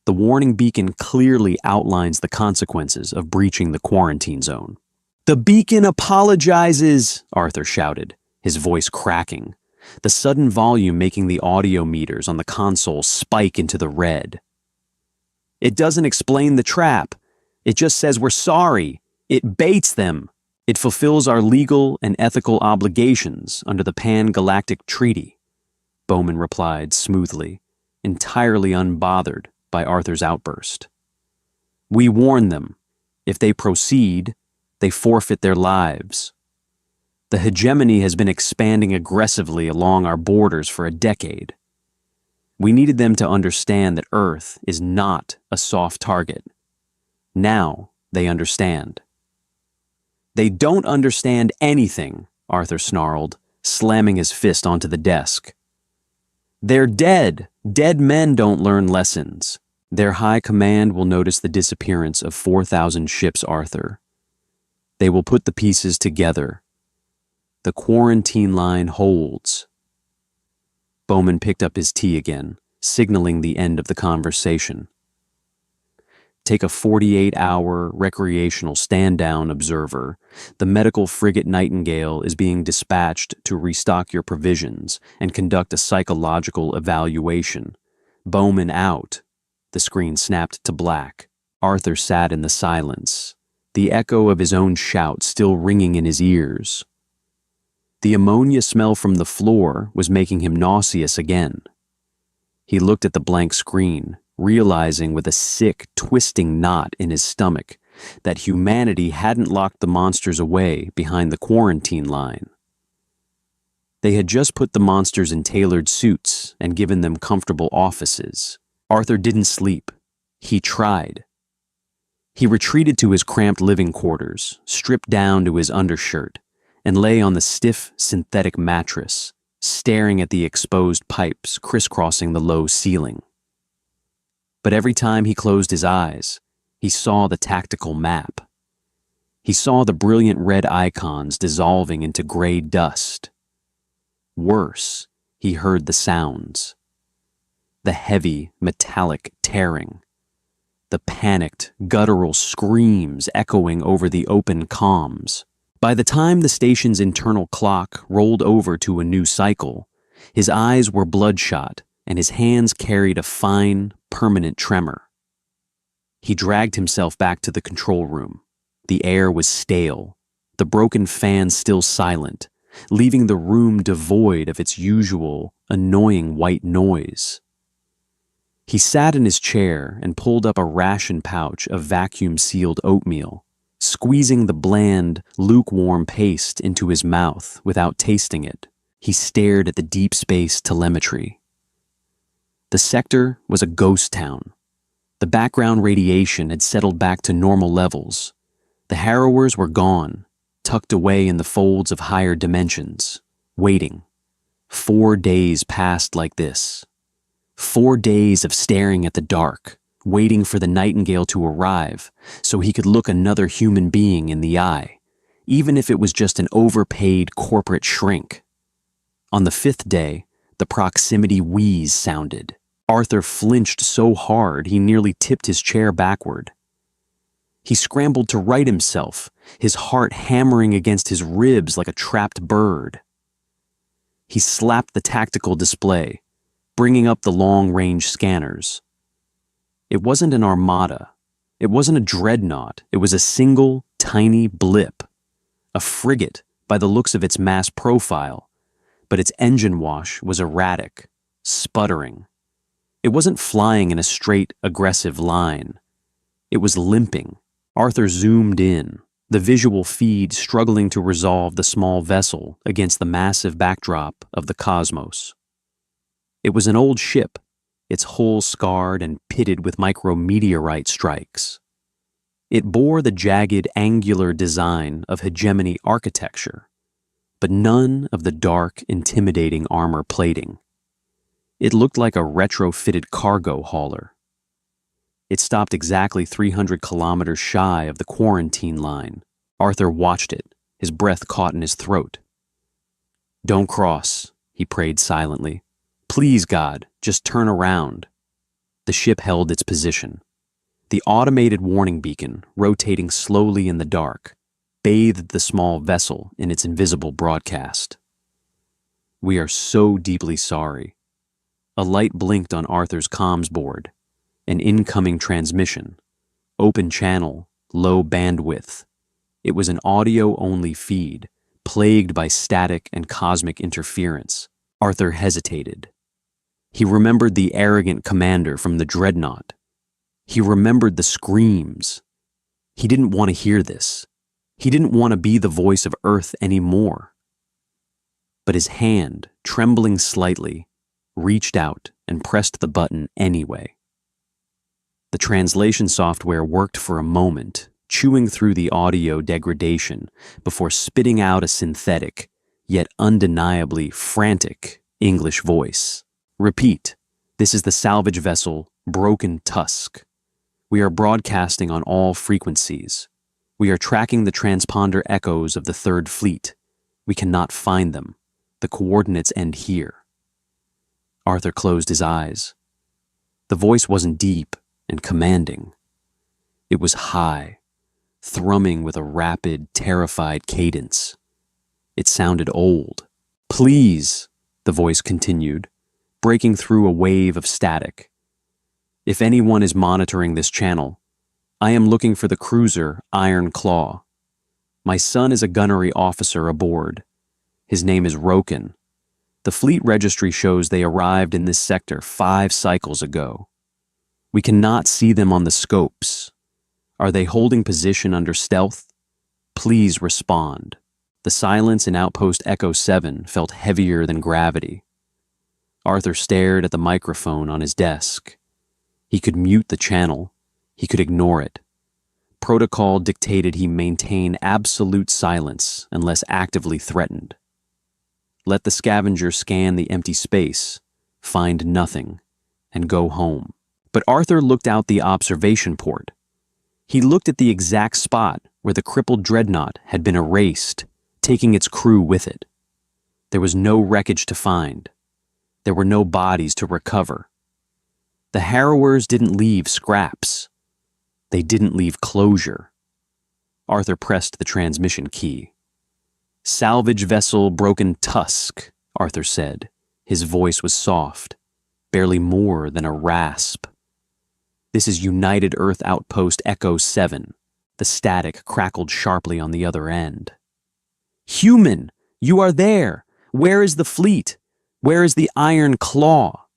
The warning beacon clearly outlines the consequences of breaching the quarantine zone." "The beacon apologizes," Arthur shouted, his voice cracking, the sudden volume making the audio meters on the console spike into the red. "It doesn't explain the trap. It just says we're sorry. It baits them. It fulfills our legal and ethical obligations under the Pan-Galactic Treaty," Bowman replied smoothly, entirely unbothered by Arthur's outburst. "We warn them. If they proceed, they forfeit their lives. The hegemony has been expanding aggressively along our borders for a decade. We needed them to understand that Earth is not a soft target. Now they understand." "They don't understand anything," Arthur snarled, slamming his fist onto the desk. "They're dead. Dead men don't learn lessons. Their high command will notice the disappearance of 4,000 ships, Arthur. They will put the pieces together. The quarantine line holds. Bowman picked up his tea again, signaling the end of the conversation. Take a 48-hour recreational stand-down observer. The medical frigate Nightingale is being dispatched to restock your provisions and conduct a psychological evaluation. Bowman out. The screen snapped to black. Arthur sat in the silence, the echo of his own shout still ringing in his ears. The ammonia smell from the floor was making him nauseous again. He looked at the blank screen, realizing with a sick, twisting knot in his stomach that humanity hadn't locked the monsters away behind the quarantine line. They had just put the monsters in tailored suits and given them comfortable offices. Arthur didn't sleep. He tried. He retreated to his cramped living quarters, stripped down to his undershirt, and lay on the stiff, synthetic mattress, staring at the exposed pipes crisscrossing the low ceiling. But every time he closed his eyes, he saw the tactical map. He saw the brilliant red icons dissolving into gray dust. Worse, he heard the sounds. The heavy, metallic tearing. The panicked, guttural screams echoing over the open comms. By the time the station's internal clock rolled over to a new cycle, his eyes were bloodshot and his hands carried a fine, permanent tremor. He dragged himself back to the control room. The air was stale, the broken fan still silent, leaving the room devoid of its usual, annoying white noise. He sat in his chair and pulled up a ration pouch of vacuum-sealed oatmeal, squeezing the bland, lukewarm paste into his mouth without tasting it. He stared at the deep space telemetry. The sector was a ghost town. The background radiation had settled back to normal levels. The harrowers were gone, tucked away in the folds of higher dimensions, waiting. 4 days passed like this. 4 days of staring at the dark, waiting for the Nightingale to arrive so he could look another human being in the eye, even if it was just an overpaid corporate shrink. On the 5th day, the proximity wheeze sounded. Arthur flinched so hard he nearly tipped his chair backward. He scrambled to right himself, his heart hammering against his ribs like a trapped bird. He slapped the tactical display, bringing up the long-range scanners. It wasn't an Armada. It wasn't a dreadnought. It was a single, tiny blip. A frigate by the looks of its mass profile, but its engine wash was erratic, sputtering. It wasn't flying in a straight, aggressive line. It was limping. Arthur zoomed in, the visual feed struggling to resolve the small vessel against the massive backdrop of the cosmos. It was an old ship, its hull scarred and pitted with micrometeorite strikes. It bore the jagged, angular design of hegemony architecture, but none of the dark, intimidating armor plating. It looked like a retrofitted cargo hauler. It stopped exactly 300 kilometers shy of the quarantine line. Arthur watched it, his breath caught in his throat. "Don't cross," he prayed silently. "Please, God, just turn around." The ship held its position. The automated warning beacon, rotating slowly in the dark, bathed the small vessel in its invisible broadcast. "We are so deeply sorry." A light blinked on Arthur's comms board. An incoming transmission. Open channel, low bandwidth. It was an audio-only feed, plagued by static and cosmic interference. Arthur hesitated. He remembered the arrogant commander from the dreadnought. He remembered the screams. He didn't want to hear this. He didn't want to be the voice of Earth anymore. But his hand, trembling slightly, reached out and pressed the button anyway. The translation software worked for a moment, chewing through the audio degradation before spitting out a synthetic, yet undeniably frantic, English voice. "Repeat, this is the salvage vessel Broken Tusk. We are broadcasting on all frequencies. We are tracking the transponder echoes of the Third Fleet. We cannot find them. The coordinates end here." Arthur closed his eyes. The voice wasn't deep and commanding. It was high, thrumming with a rapid, terrified cadence. It sounded old. "Please," the voice continued, breaking through a wave of static. "If anyone is monitoring this channel, I am looking for the cruiser Iron Claw. My son is a gunnery officer aboard. His name is Roken. The fleet registry shows they arrived in this sector 5 cycles ago. We cannot see them on the scopes. Are they holding position under stealth? Please respond." The silence in Outpost Echo 7 felt heavier than gravity. Arthur stared at the microphone on his desk. He could mute the channel. He could ignore it. Protocol dictated he maintain absolute silence unless actively threatened. Let the scavenger scan the empty space, find nothing, and go home. But Arthur looked out the observation port. He looked at the exact spot where the crippled dreadnought had been erased, taking its crew with it. There was no wreckage to find. There were no bodies to recover. The harrowers didn't leave scraps. They didn't leave closure. Arthur pressed the transmission key. "Salvage vessel Broken Tusk," Arthur said. His voice was soft, barely more than a rasp. "This is United Earth Outpost Echo 7. The static crackled sharply on the other end. "Human, you are there! Where is the fleet? Where is the Iron Claw?"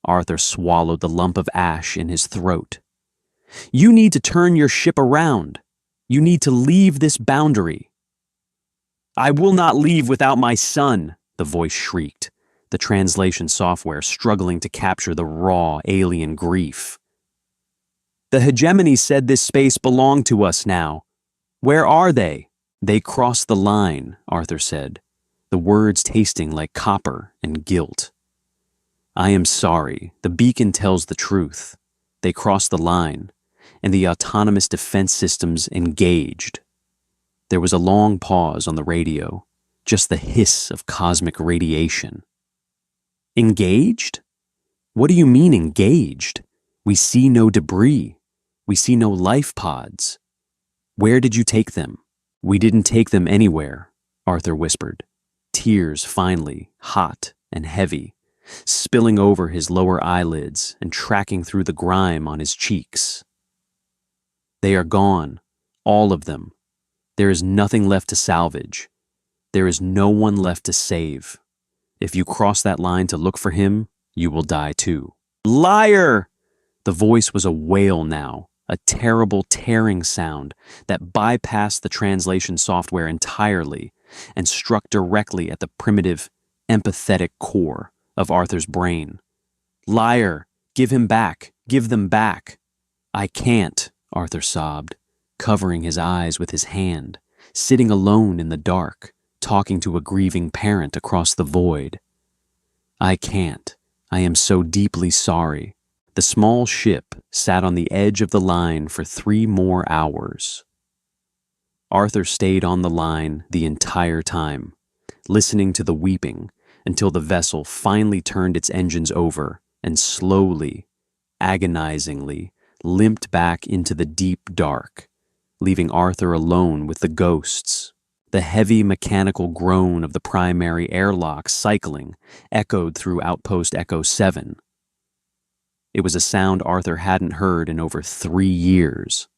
Arthur swallowed the lump of ash in his throat. "You need to turn your ship around. You need to leave this boundary." "I will not leave without my son," the voice shrieked, the translation software struggling to capture the raw alien grief. "The hegemony said this space belonged to us now. Where are they?" "They crossed the line," Arthur said, the words tasting like copper and guilt. "I am sorry. The beacon tells the truth. They crossed the line, and the autonomous defense systems engaged." There was a long pause on the radio, just the hiss of cosmic radiation. "Engaged? What do you mean engaged? We see no debris. We see no life pods. Where did you take them?" "We didn't take them anywhere," Arthur whispered, tears finally, hot and heavy, spilling over his lower eyelids and tracking through the grime on his cheeks. "They are gone, all of them. There is nothing left to salvage. There is no one left to save. If you cross that line to look for him, you will die too." "Liar!" The voice was a wail now, a terrible tearing sound that bypassed the translation software entirely and struck directly at the primitive, empathetic core of Arthur's brain. "Liar! Give him back! Give them back!" "I can't," Arthur sobbed, covering his eyes with his hand, sitting alone in the dark, talking to a grieving parent across the void. "I can't. I am so deeply sorry." The small ship sat on the edge of the line for 3 more hours. Arthur stayed on the line the entire time, listening to the weeping until the vessel finally turned its engines over and slowly, agonizingly, limped back into the deep dark, leaving Arthur alone with the ghosts. The heavy mechanical groan of the primary airlock cycling echoed through Outpost Echo 7. It was a sound Arthur hadn't heard in over 3 years.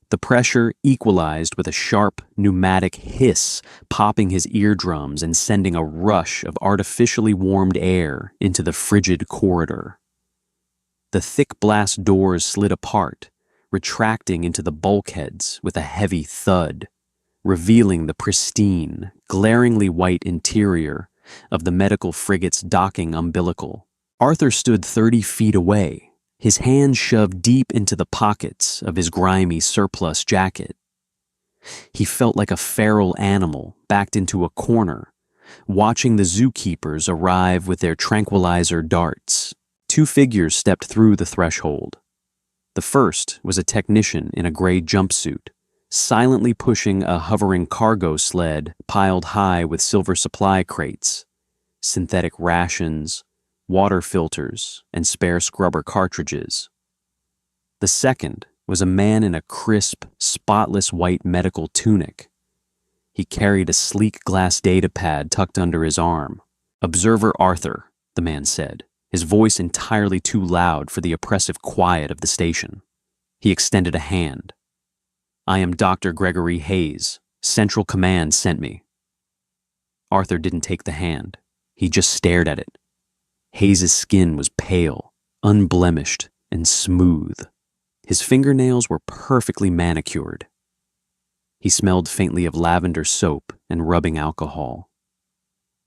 The pressure equalized with a sharp pneumatic hiss, popping his eardrums and sending a rush of artificially warmed air into the frigid corridor. The thick blast doors slid apart, retracting into the bulkheads with a heavy thud, revealing the pristine, glaringly white interior of the medical frigate's docking umbilical. Arthur stood 30 feet away, his hands shoved deep into the pockets of his grimy surplus jacket. He felt like a feral animal backed into a corner, watching the zookeepers arrive with their tranquilizer darts. 2 figures stepped through the threshold. The first was a technician in a gray jumpsuit, silently pushing a hovering cargo sled piled high with silver supply crates, synthetic rations, water filters, and spare scrubber cartridges. The second was a man in a crisp, spotless white medical tunic. He carried a sleek glass data pad tucked under his arm. "Observer Arthur," the man said, his voice entirely too loud for the oppressive quiet of the station. He extended a hand. "I am Dr. Gregory Hayes. Central Command sent me." Arthur didn't take the hand. He just stared at it. Hayes' skin was pale, unblemished, and smooth. His fingernails were perfectly manicured. He smelled faintly of lavender soap and rubbing alcohol.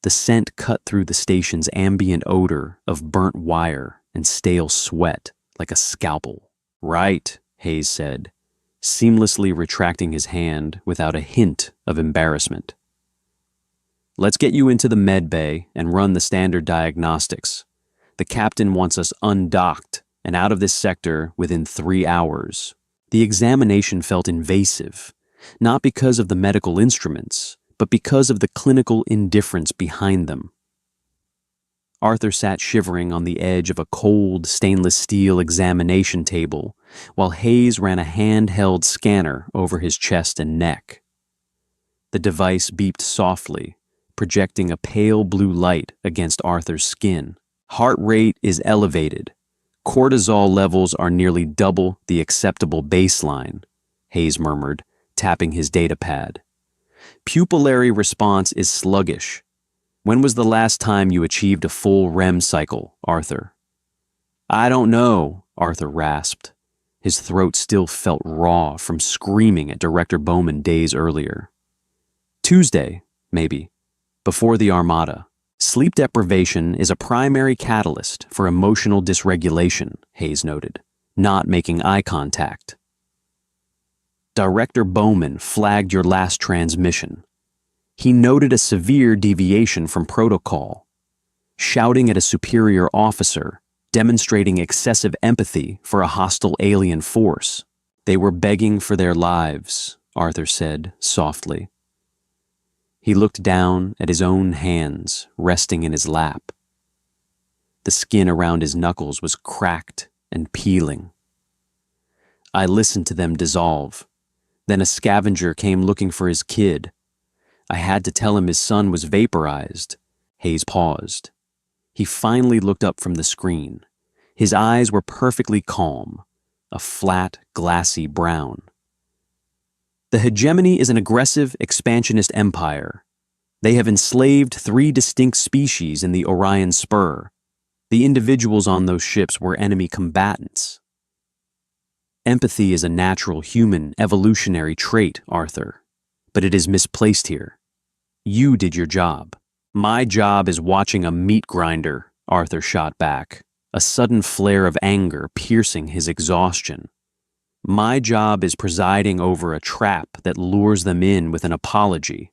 The scent cut through the station's ambient odor of burnt wire and stale sweat like a scalpel. "Right," Hayes said, seamlessly retracting his hand without a hint of embarrassment. "Let's get you into the med bay and run the standard diagnostics. The captain wants us undocked and out of this sector within 3 hours." The examination felt invasive, not because of the medical instruments, but because of the clinical indifference behind them. Arthur sat shivering on the edge of a cold stainless steel examination table while Hayes ran a handheld scanner over his chest and neck. The device beeped softly, projecting a pale blue light against Arthur's skin. "Heart rate is elevated. Cortisol levels are nearly double the acceptable baseline," Hayes murmured, tapping his data pad. "Pupillary response is sluggish. When was the last time you achieved a full REM cycle, Arthur?" "I don't know," Arthur rasped. His throat still felt raw from screaming at Director Bowman days earlier. "Tuesday, maybe, before the Armada. Sleep deprivation is a primary catalyst for emotional dysregulation," Hayes noted, not making eye contact. "Director Bowman flagged your last transmission. He noted a severe deviation from protocol, shouting at a superior officer, demonstrating excessive empathy for a hostile alien force. They were begging for their lives," Arthur said softly. He looked down at his own hands resting in his lap. The skin around his knuckles was cracked and peeling. "I listened to them dissolve. Then a scavenger came looking for his kid. I had to tell him his son was vaporized." Hayes paused. He finally looked up from the screen. His eyes were perfectly calm, a flat, glassy brown. "The hegemony is an aggressive, expansionist empire. They have enslaved 3 distinct species in the Orion Spur. The individuals on those ships were enemy combatants." "Empathy is a natural human evolutionary trait, Arthur, but it is misplaced here. You did your job. My job is watching a meat grinder," Arthur shot back, a sudden flare of anger piercing his exhaustion. "My job is presiding over a trap that lures them in with an apology."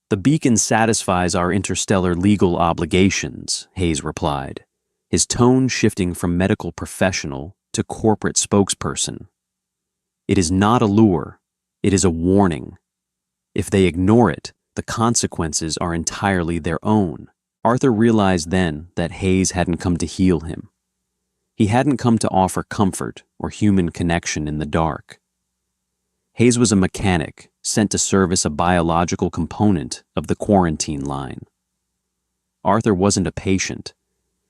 "The beacon satisfies our interstellar legal obligations," Hayes replied, his tone shifting from medical professional to corporate spokesperson. "It is not a lure, it is a warning. If they ignore it, the consequences are entirely their own." Arthur realized then that Hayes hadn't come to heal him. He hadn't come to offer comfort or human connection in the dark. Hayes was a mechanic sent to service a biological component of the quarantine line. Arthur wasn't a patient.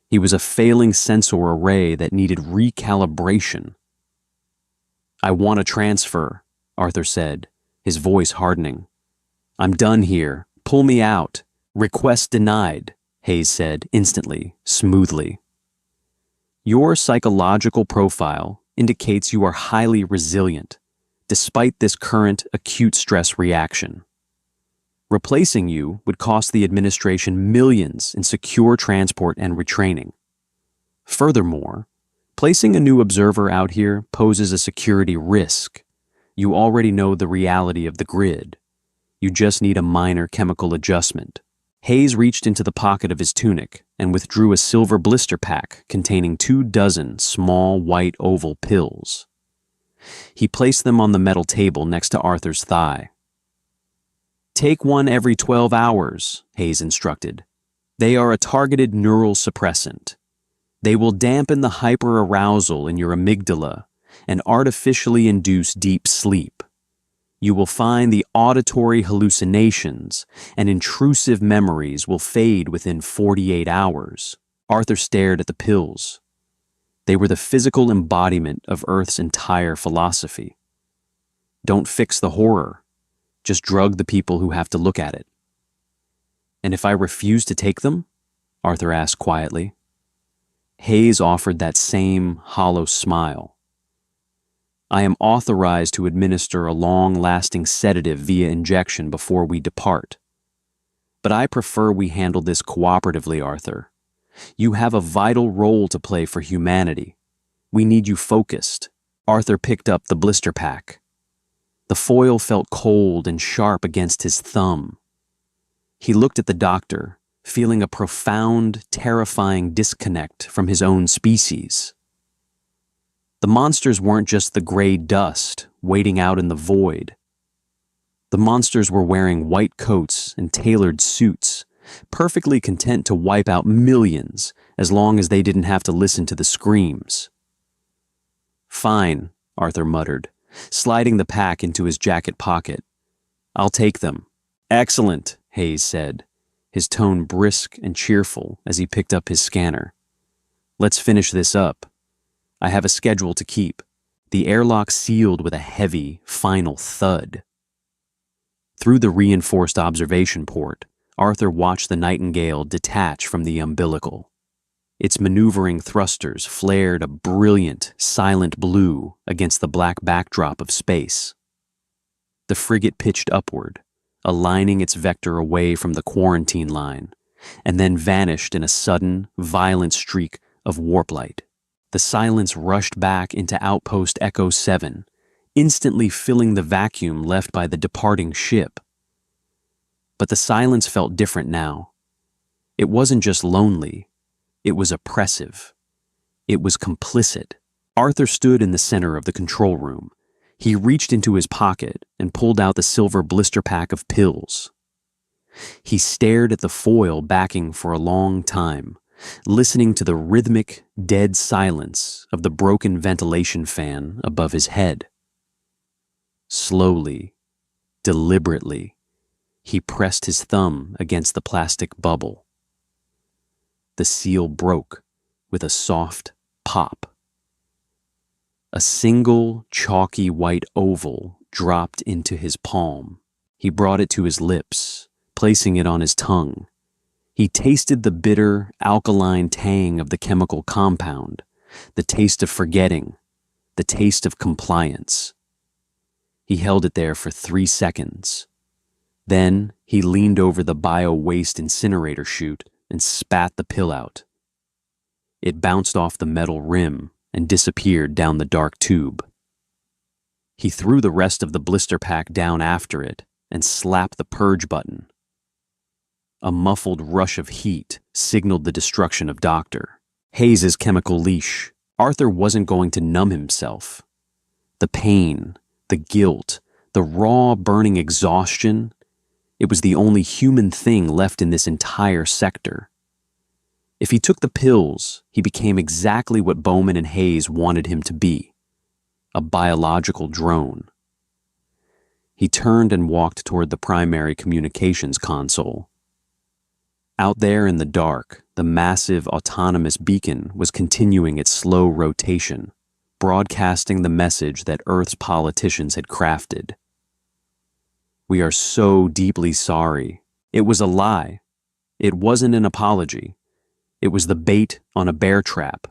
He was a failing sensor array that needed recalibration. "I want a transfer," Arthur said, his voice hardening. "I'm done here. Pull me out." "Request denied," Hayes said instantly, smoothly. "Your psychological profile indicates you are highly resilient, despite this current acute stress reaction. Replacing you would cost the administration millions in secure transport and retraining. Furthermore, placing a new observer out here poses a security risk. You already know the reality of the grid. You just need a minor chemical adjustment." Hayes reached into the pocket of his tunic and withdrew a silver blister pack containing 24 small white oval pills. He placed them on the metal table next to Arthur's thigh. "Take one every 12 hours, Hayes instructed. "They are a targeted neural suppressant. They will dampen the hyperarousal in your amygdala and artificially induce deep sleep. You will find the auditory hallucinations and intrusive memories will fade within 48 hours. Arthur stared at the pills. They were the physical embodiment of Earth's entire philosophy. Don't fix the horror. Just drug the people who have to look at it. "And if I refuse to take them?" Arthur asked quietly. Hayes offered that same hollow smile. "I am authorized to administer a long-lasting sedative via injection before we depart. But I prefer we handle this cooperatively, Arthur. You have a vital role to play for humanity. We need you focused." Arthur picked up the blister pack. The foil felt cold and sharp against his thumb. He looked at the doctor, feeling a profound, terrifying disconnect from his own species. The monsters weren't just the gray dust waiting out in the void. The monsters were wearing white coats and tailored suits, perfectly content to wipe out millions as long as they didn't have to listen to the screams. "Fine," Arthur muttered, sliding the pack into his jacket pocket. "I'll take them." "Excellent," Hayes said, his tone brisk and cheerful as he picked up his scanner. "Let's finish this up. I have a schedule to keep." The airlock sealed with a heavy, final thud. Through the reinforced observation port, Arthur watched the Nightingale detach from the umbilical. Its maneuvering thrusters flared a brilliant, silent blue against the black backdrop of space. The frigate pitched upward, aligning its vector away from the quarantine line, and then vanished in a sudden, violent streak of warp light. The silence rushed back into Outpost Echo 7, instantly filling the vacuum left by the departing ship. But the silence felt different now. It wasn't just lonely, it was oppressive. It was complicit. Arthur stood in the center of the control room. He reached into his pocket and pulled out the silver blister pack of pills. He stared at the foil backing for a long time, listening to the rhythmic, dead silence of the broken ventilation fan above his head. Slowly, deliberately, he pressed his thumb against the plastic bubble. The seal broke with a soft pop. A single chalky white oval dropped into his palm. He brought it to his lips, placing it on his tongue. He tasted the bitter, alkaline tang of the chemical compound, the taste of forgetting, the taste of compliance. He held it there for 3 seconds. Then he leaned over the bio-waste incinerator chute and spat the pill out. It bounced off the metal rim and disappeared down the dark tube. He threw the rest of the blister pack down after it and slapped the purge button. A muffled rush of heat signaled the destruction of Dr. Hayes's chemical leash. Arthur wasn't going to numb himself. The pain, the guilt, the raw, burning exhaustion, it was the only human thing left in this entire sector. If he took the pills, he became exactly what Bowman and Hayes wanted him to be, a biological drone. He turned and walked toward the primary communications console. Out there in the dark, the massive autonomous beacon was continuing its slow rotation, broadcasting the message that Earth's politicians had crafted. "We are so deeply sorry. It was a lie. It wasn't an apology. It was the bait on a bear trap.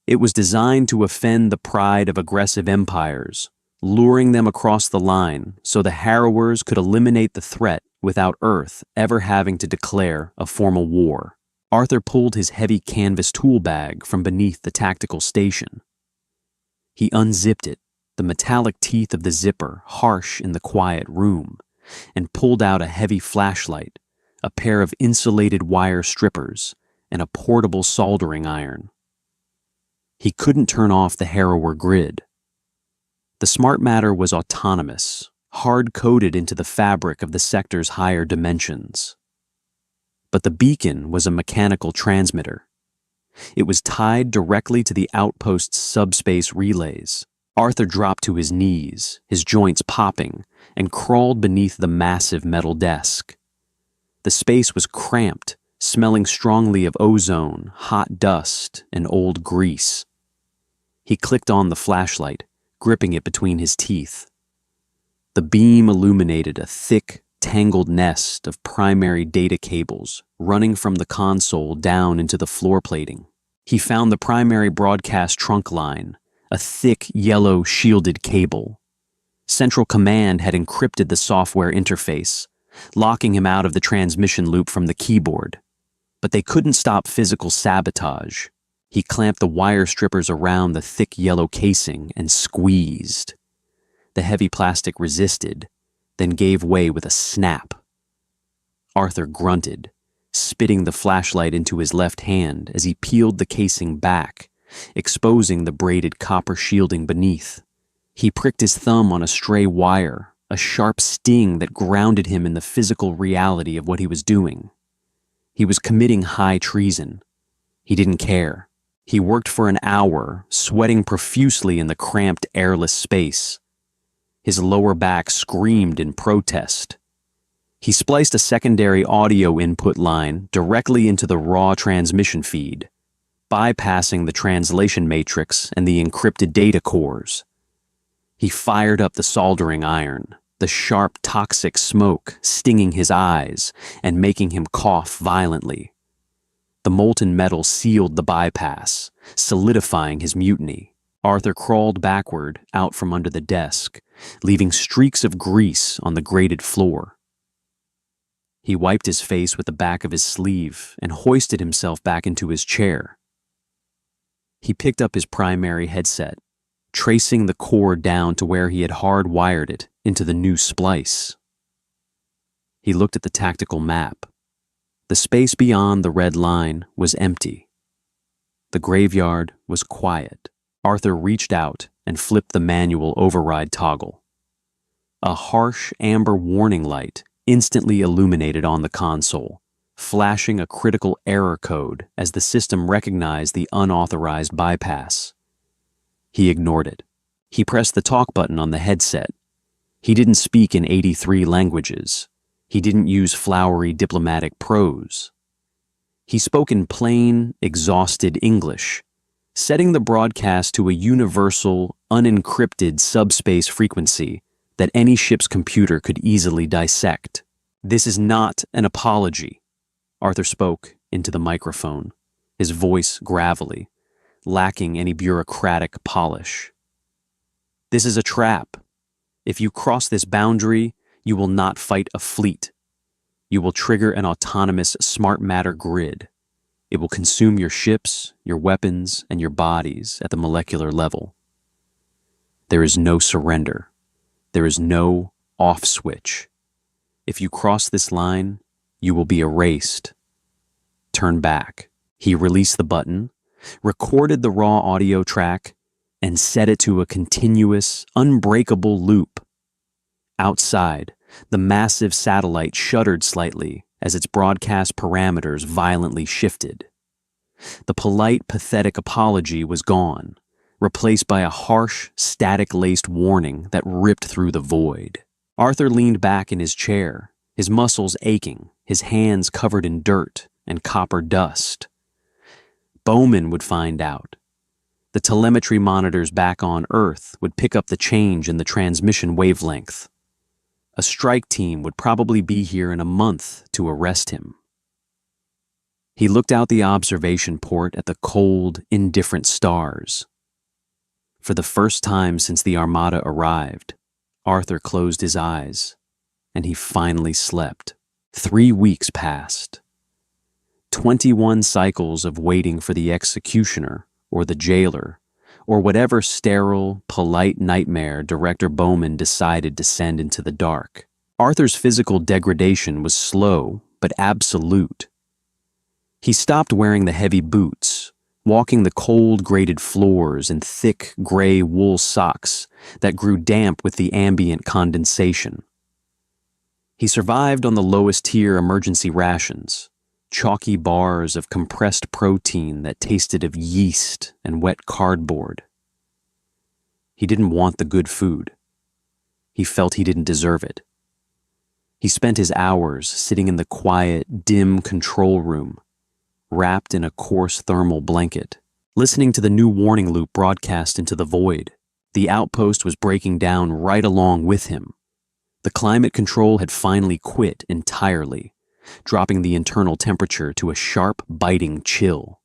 It was designed to offend the pride of aggressive empires, luring them across the line so the harrowers could eliminate the threat without Earth ever having to declare a formal war." Arthur pulled his heavy canvas tool bag from beneath the tactical station. He unzipped it, the metallic teeth of the zipper harsh in the quiet room, and pulled out a heavy flashlight, a pair of insulated wire strippers, and a portable soldering iron. He couldn't turn off the harrower grid. The The smart matter was autonomous, hard-coded into the fabric of the sector's higher dimensions. But the beacon was a mechanical transmitter. It was tied directly to the outpost's subspace relays. Arthur dropped to his knees, his joints popping, and crawled beneath the massive metal desk. The space was cramped, smelling strongly of ozone, hot dust, and old grease. He clicked on the flashlight, gripping it between his teeth. The beam illuminated a thick, tangled nest of primary data cables running from the console down into the floor plating. He found the primary broadcast trunk line, a thick, yellow, shielded cable. Central Command had encrypted the software interface, locking him out of the transmission loop from the keyboard. But they couldn't stop physical sabotage. He clamped the wire strippers around the thick yellow casing and squeezed. The heavy plastic resisted, then gave way with a snap. Arthur grunted, spitting the flashlight into his left hand as he peeled the casing back, exposing the braided copper shielding beneath. He pricked his thumb on a stray wire, a sharp sting that grounded him in the physical reality of what he was doing. He was committing high treason. He didn't care. He worked for an hour, sweating profusely in the cramped, airless space. His lower back screamed in protest. He spliced a secondary audio input line directly into the raw transmission feed, bypassing the translation matrix and the encrypted data cores. He fired up the soldering iron, the sharp, toxic smoke stinging his eyes and making him cough violently. The molten metal sealed the bypass, solidifying his mutiny. Arthur crawled backward out from under the desk, leaving streaks of grease on the grated floor. He wiped his face with the back of his sleeve and hoisted himself back into his chair. He picked up his primary headset, tracing the cord down to where he had hardwired it into the new splice. He looked at the tactical map. The space beyond the red line was empty. The graveyard was quiet. Arthur reached out and flipped the manual override toggle. A harsh amber warning light instantly illuminated on the console, flashing a critical error code as the system recognized the unauthorized bypass. He ignored it. He pressed the talk button on the headset. He didn't speak in 83 languages. He didn't use flowery diplomatic prose. He spoke in plain, exhausted English, setting the broadcast to a universal, unencrypted subspace frequency that any ship's computer could easily dissect. "This is not an apology," Arthur spoke into the microphone, his voice gravelly, lacking any bureaucratic polish. "This is a trap. If you cross this boundary, you will not fight a fleet. You will trigger an autonomous smart matter grid. It will consume your ships, your weapons, and your bodies at the molecular level. There is no surrender. There is no off switch. If you cross this line, you will be erased. Turn back." He released the button, recorded the raw audio track, and set it to a continuous, unbreakable loop. Outside, the massive satellite shuddered slightly as its broadcast parameters violently shifted. The polite, pathetic apology was gone, replaced by a harsh, static-laced warning that ripped through the void. Arthur leaned back in his chair, his muscles aching, his hands covered in dirt and copper dust. Bowman would find out. The telemetry monitors back on Earth would pick up the change in the transmission wavelength. A strike team would probably be here in a month to arrest him. He looked out the observation port at the cold, indifferent stars. For the first time since the Armada arrived, Arthur closed his eyes, and he finally slept. 3 weeks passed. 21 cycles of waiting for the executioner or the jailer, or whatever sterile, polite nightmare Director Bowman decided to send into the dark. Arthur's physical degradation was slow but absolute. He stopped wearing the heavy boots, walking the cold, grated floors in thick, gray wool socks that grew damp with the ambient condensation. He survived on the lowest tier emergency rations, chalky bars of compressed protein that tasted of yeast and wet cardboard. He didn't want the good food. He felt he didn't deserve it. He spent his hours sitting in the quiet, dim control room, wrapped in a coarse thermal blanket, listening to the new warning loop broadcast into the void. The outpost was breaking down right along with him. The climate control had finally quit entirely, dropping the internal temperature to a sharp, biting chill.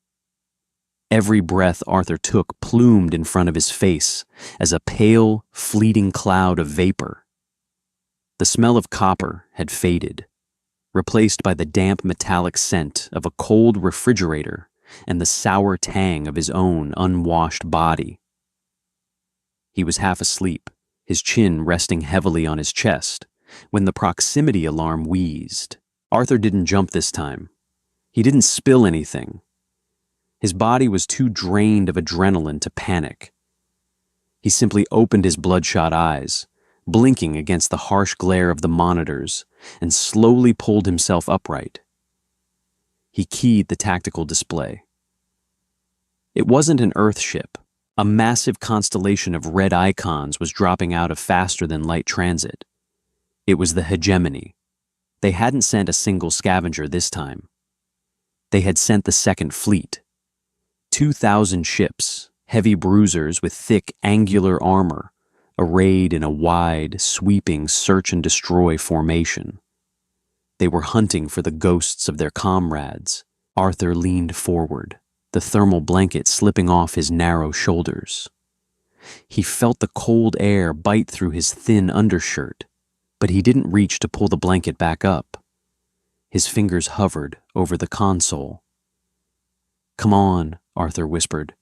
Every breath Arthur took plumed in front of his face as a pale, fleeting cloud of vapor. The smell of copper had faded, replaced by the damp metallic scent of a cold refrigerator and the sour tang of his own unwashed body. He was half asleep, his chin resting heavily on his chest, when the proximity alarm wheezed. Arthur didn't jump this time. He didn't spill anything. His body was too drained of adrenaline to panic. He simply opened his bloodshot eyes, blinking against the harsh glare of the monitors, and slowly pulled himself upright. He keyed the tactical display. It wasn't an Earth ship. A massive constellation of red icons was dropping out of faster-than-light transit. It was the Hegemony. They hadn't sent a single scavenger this time. They had sent the Second Fleet. 2,000 ships, heavy bruisers with thick, angular armor, arrayed in a wide, sweeping search-and-destroy formation. They were hunting for the ghosts of their comrades. Arthur leaned forward, the thermal blanket slipping off his narrow shoulders. He felt the cold air bite through his thin undershirt, but he didn't reach to pull the blanket back up. His fingers hovered over the console. "Come on," Arthur whispered,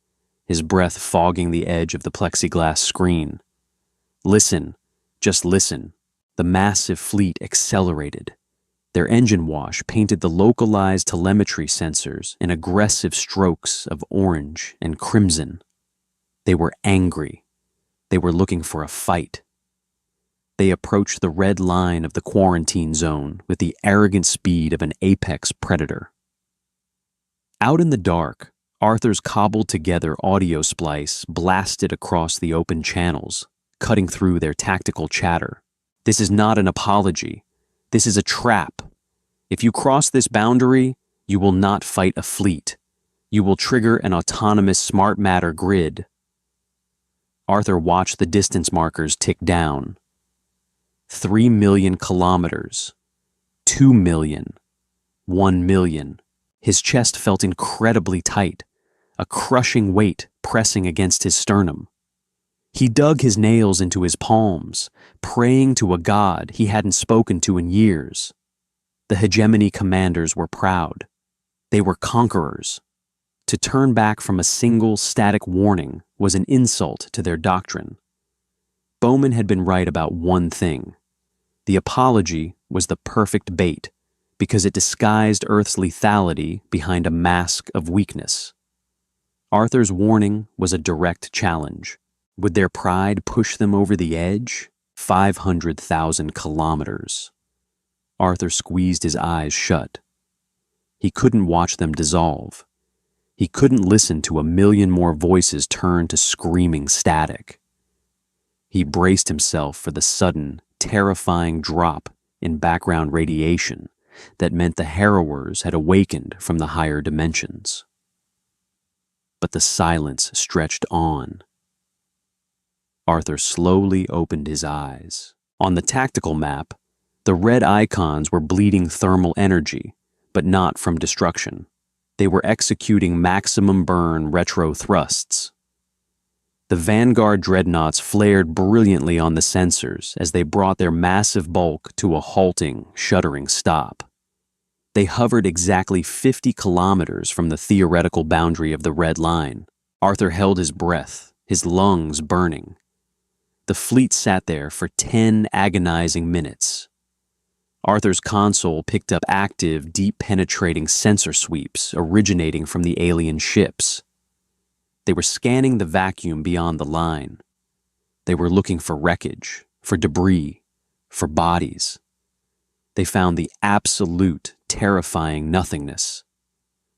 his breath fogging the edge of the plexiglass screen. "Listen, just listen." The massive fleet accelerated. Their engine wash painted the localized telemetry sensors in aggressive strokes of orange and crimson. They were angry. They were looking for a fight. They approached the red line of the quarantine zone with the arrogant speed of an apex predator. Out in the dark, Arthur's cobbled-together audio splice blasted across the open channels, cutting through their tactical chatter. "This is not an apology. This is a trap. If you cross this boundary, you will not fight a fleet. You will trigger an autonomous smart matter grid." Arthur watched the distance markers tick down. 3 million kilometers. 2 million. 1 million. His chest felt incredibly tight, a crushing weight pressing against his sternum. He dug his nails into his palms, praying to a god he hadn't spoken to in years. The Hegemony commanders were proud. They were conquerors. To turn back from a single static warning was an insult to their doctrine. Bowman had been right about one thing. The apology was the perfect bait, because it disguised Earth's lethality behind a mask of weakness. Arthur's warning was a direct challenge. Would their pride push them over the edge? 500,000 kilometers. Arthur squeezed his eyes shut. He couldn't watch them dissolve. He couldn't listen to a million more voices turn to screaming static. He braced himself for the sudden, terrifying drop in background radiation that meant the harrowers had awakened from the higher dimensions. But the silence stretched on. Arthur slowly opened his eyes. On the tactical map, the red icons were bleeding thermal energy, but not from destruction. They were executing maximum burn retro thrusts. The Vanguard dreadnoughts flared brilliantly on the sensors as they brought their massive bulk to a halting, shuddering stop. They hovered exactly 50 kilometers from the theoretical boundary of the red line. Arthur held his breath, his lungs burning. The fleet sat there for 10 agonizing minutes. Arthur's console picked up active, deep-penetrating sensor sweeps originating from the alien ships. They were scanning the vacuum beyond the line. They were looking for wreckage, for debris, for bodies. They found the absolute, terrifying nothingness.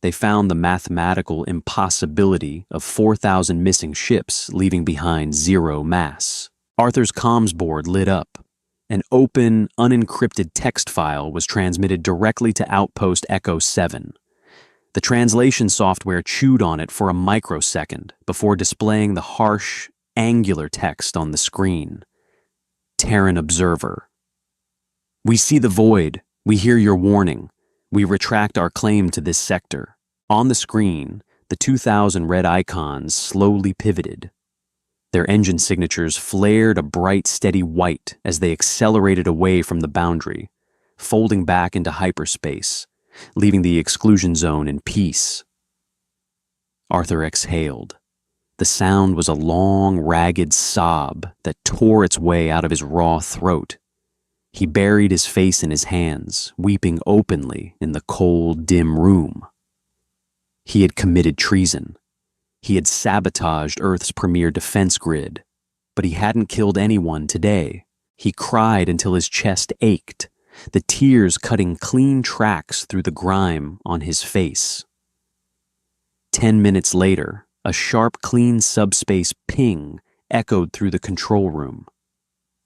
They found the mathematical impossibility of 4,000 missing ships leaving behind zero mass. Arthur's comms board lit up. An open, unencrypted text file was transmitted directly to Outpost Echo 7. The translation software chewed on it for a microsecond before displaying the harsh, angular text on the screen. Terran Observer. We see the void. We hear your warning. We retract our claim to this sector. On the screen, the 2,000 red icons slowly pivoted. Their engine signatures flared a bright, steady white as they accelerated away from the boundary, folding back into hyperspace, leaving the exclusion zone in peace. Arthur exhaled. The sound was a long, ragged sob that tore its way out of his raw throat. He buried his face in his hands, weeping openly in the cold, dim room. He had committed treason. He had sabotaged Earth's premier defense grid, but he hadn't killed anyone today. He cried until his chest ached, the tears cutting clean tracks through the grime on his face. 10 minutes later, a sharp, clean subspace ping echoed through the control room.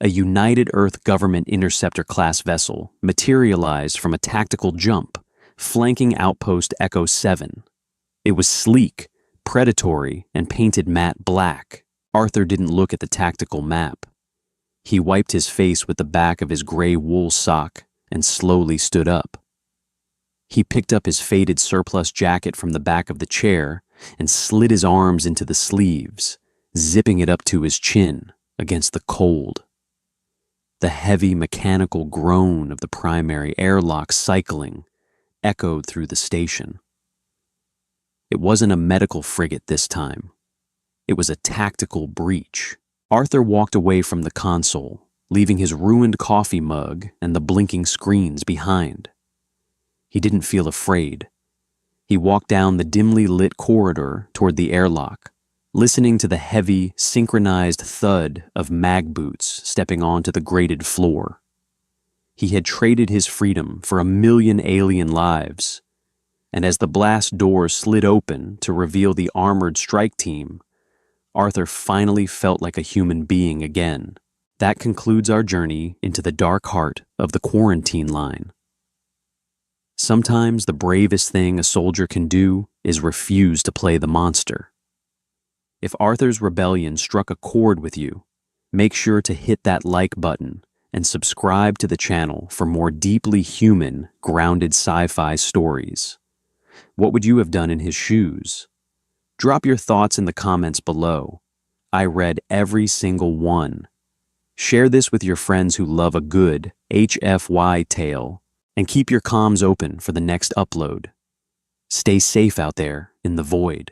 A United Earth Government Interceptor-class vessel materialized from a tactical jump, flanking Outpost Echo 7. It was sleek, predatory, and painted matte black. Arthur didn't look at the tactical map. He wiped his face with the back of his gray wool sock and slowly stood up. He picked up his faded surplus jacket from the back of the chair and slid his arms into the sleeves, zipping it up to his chin against the cold. The heavy mechanical groan of the primary airlock cycling echoed through the station. It wasn't a medical frigate this time. It was a tactical breach. Arthur walked away from the console, leaving his ruined coffee mug and the blinking screens behind. He didn't feel afraid. He walked down the dimly lit corridor toward the airlock, listening to the heavy, synchronized thud of mag boots stepping onto the grated floor. He had traded his freedom for 1,000,000 alien lives, and as the blast door slid open to reveal the armored strike team, Arthur finally felt like a human being again. That concludes our journey into the dark heart of the quarantine line. Sometimes the bravest thing a soldier can do is refuse to play the monster. If Arthur's rebellion struck a chord with you, make sure to hit that like button and subscribe to the channel for more deeply human, grounded sci-fi stories. What would you have done in his shoes? Drop your thoughts in the comments below. I read every single one. Share this with your friends who love a good HFY tale, and keep your comms open for the next upload. Stay safe out there in the void.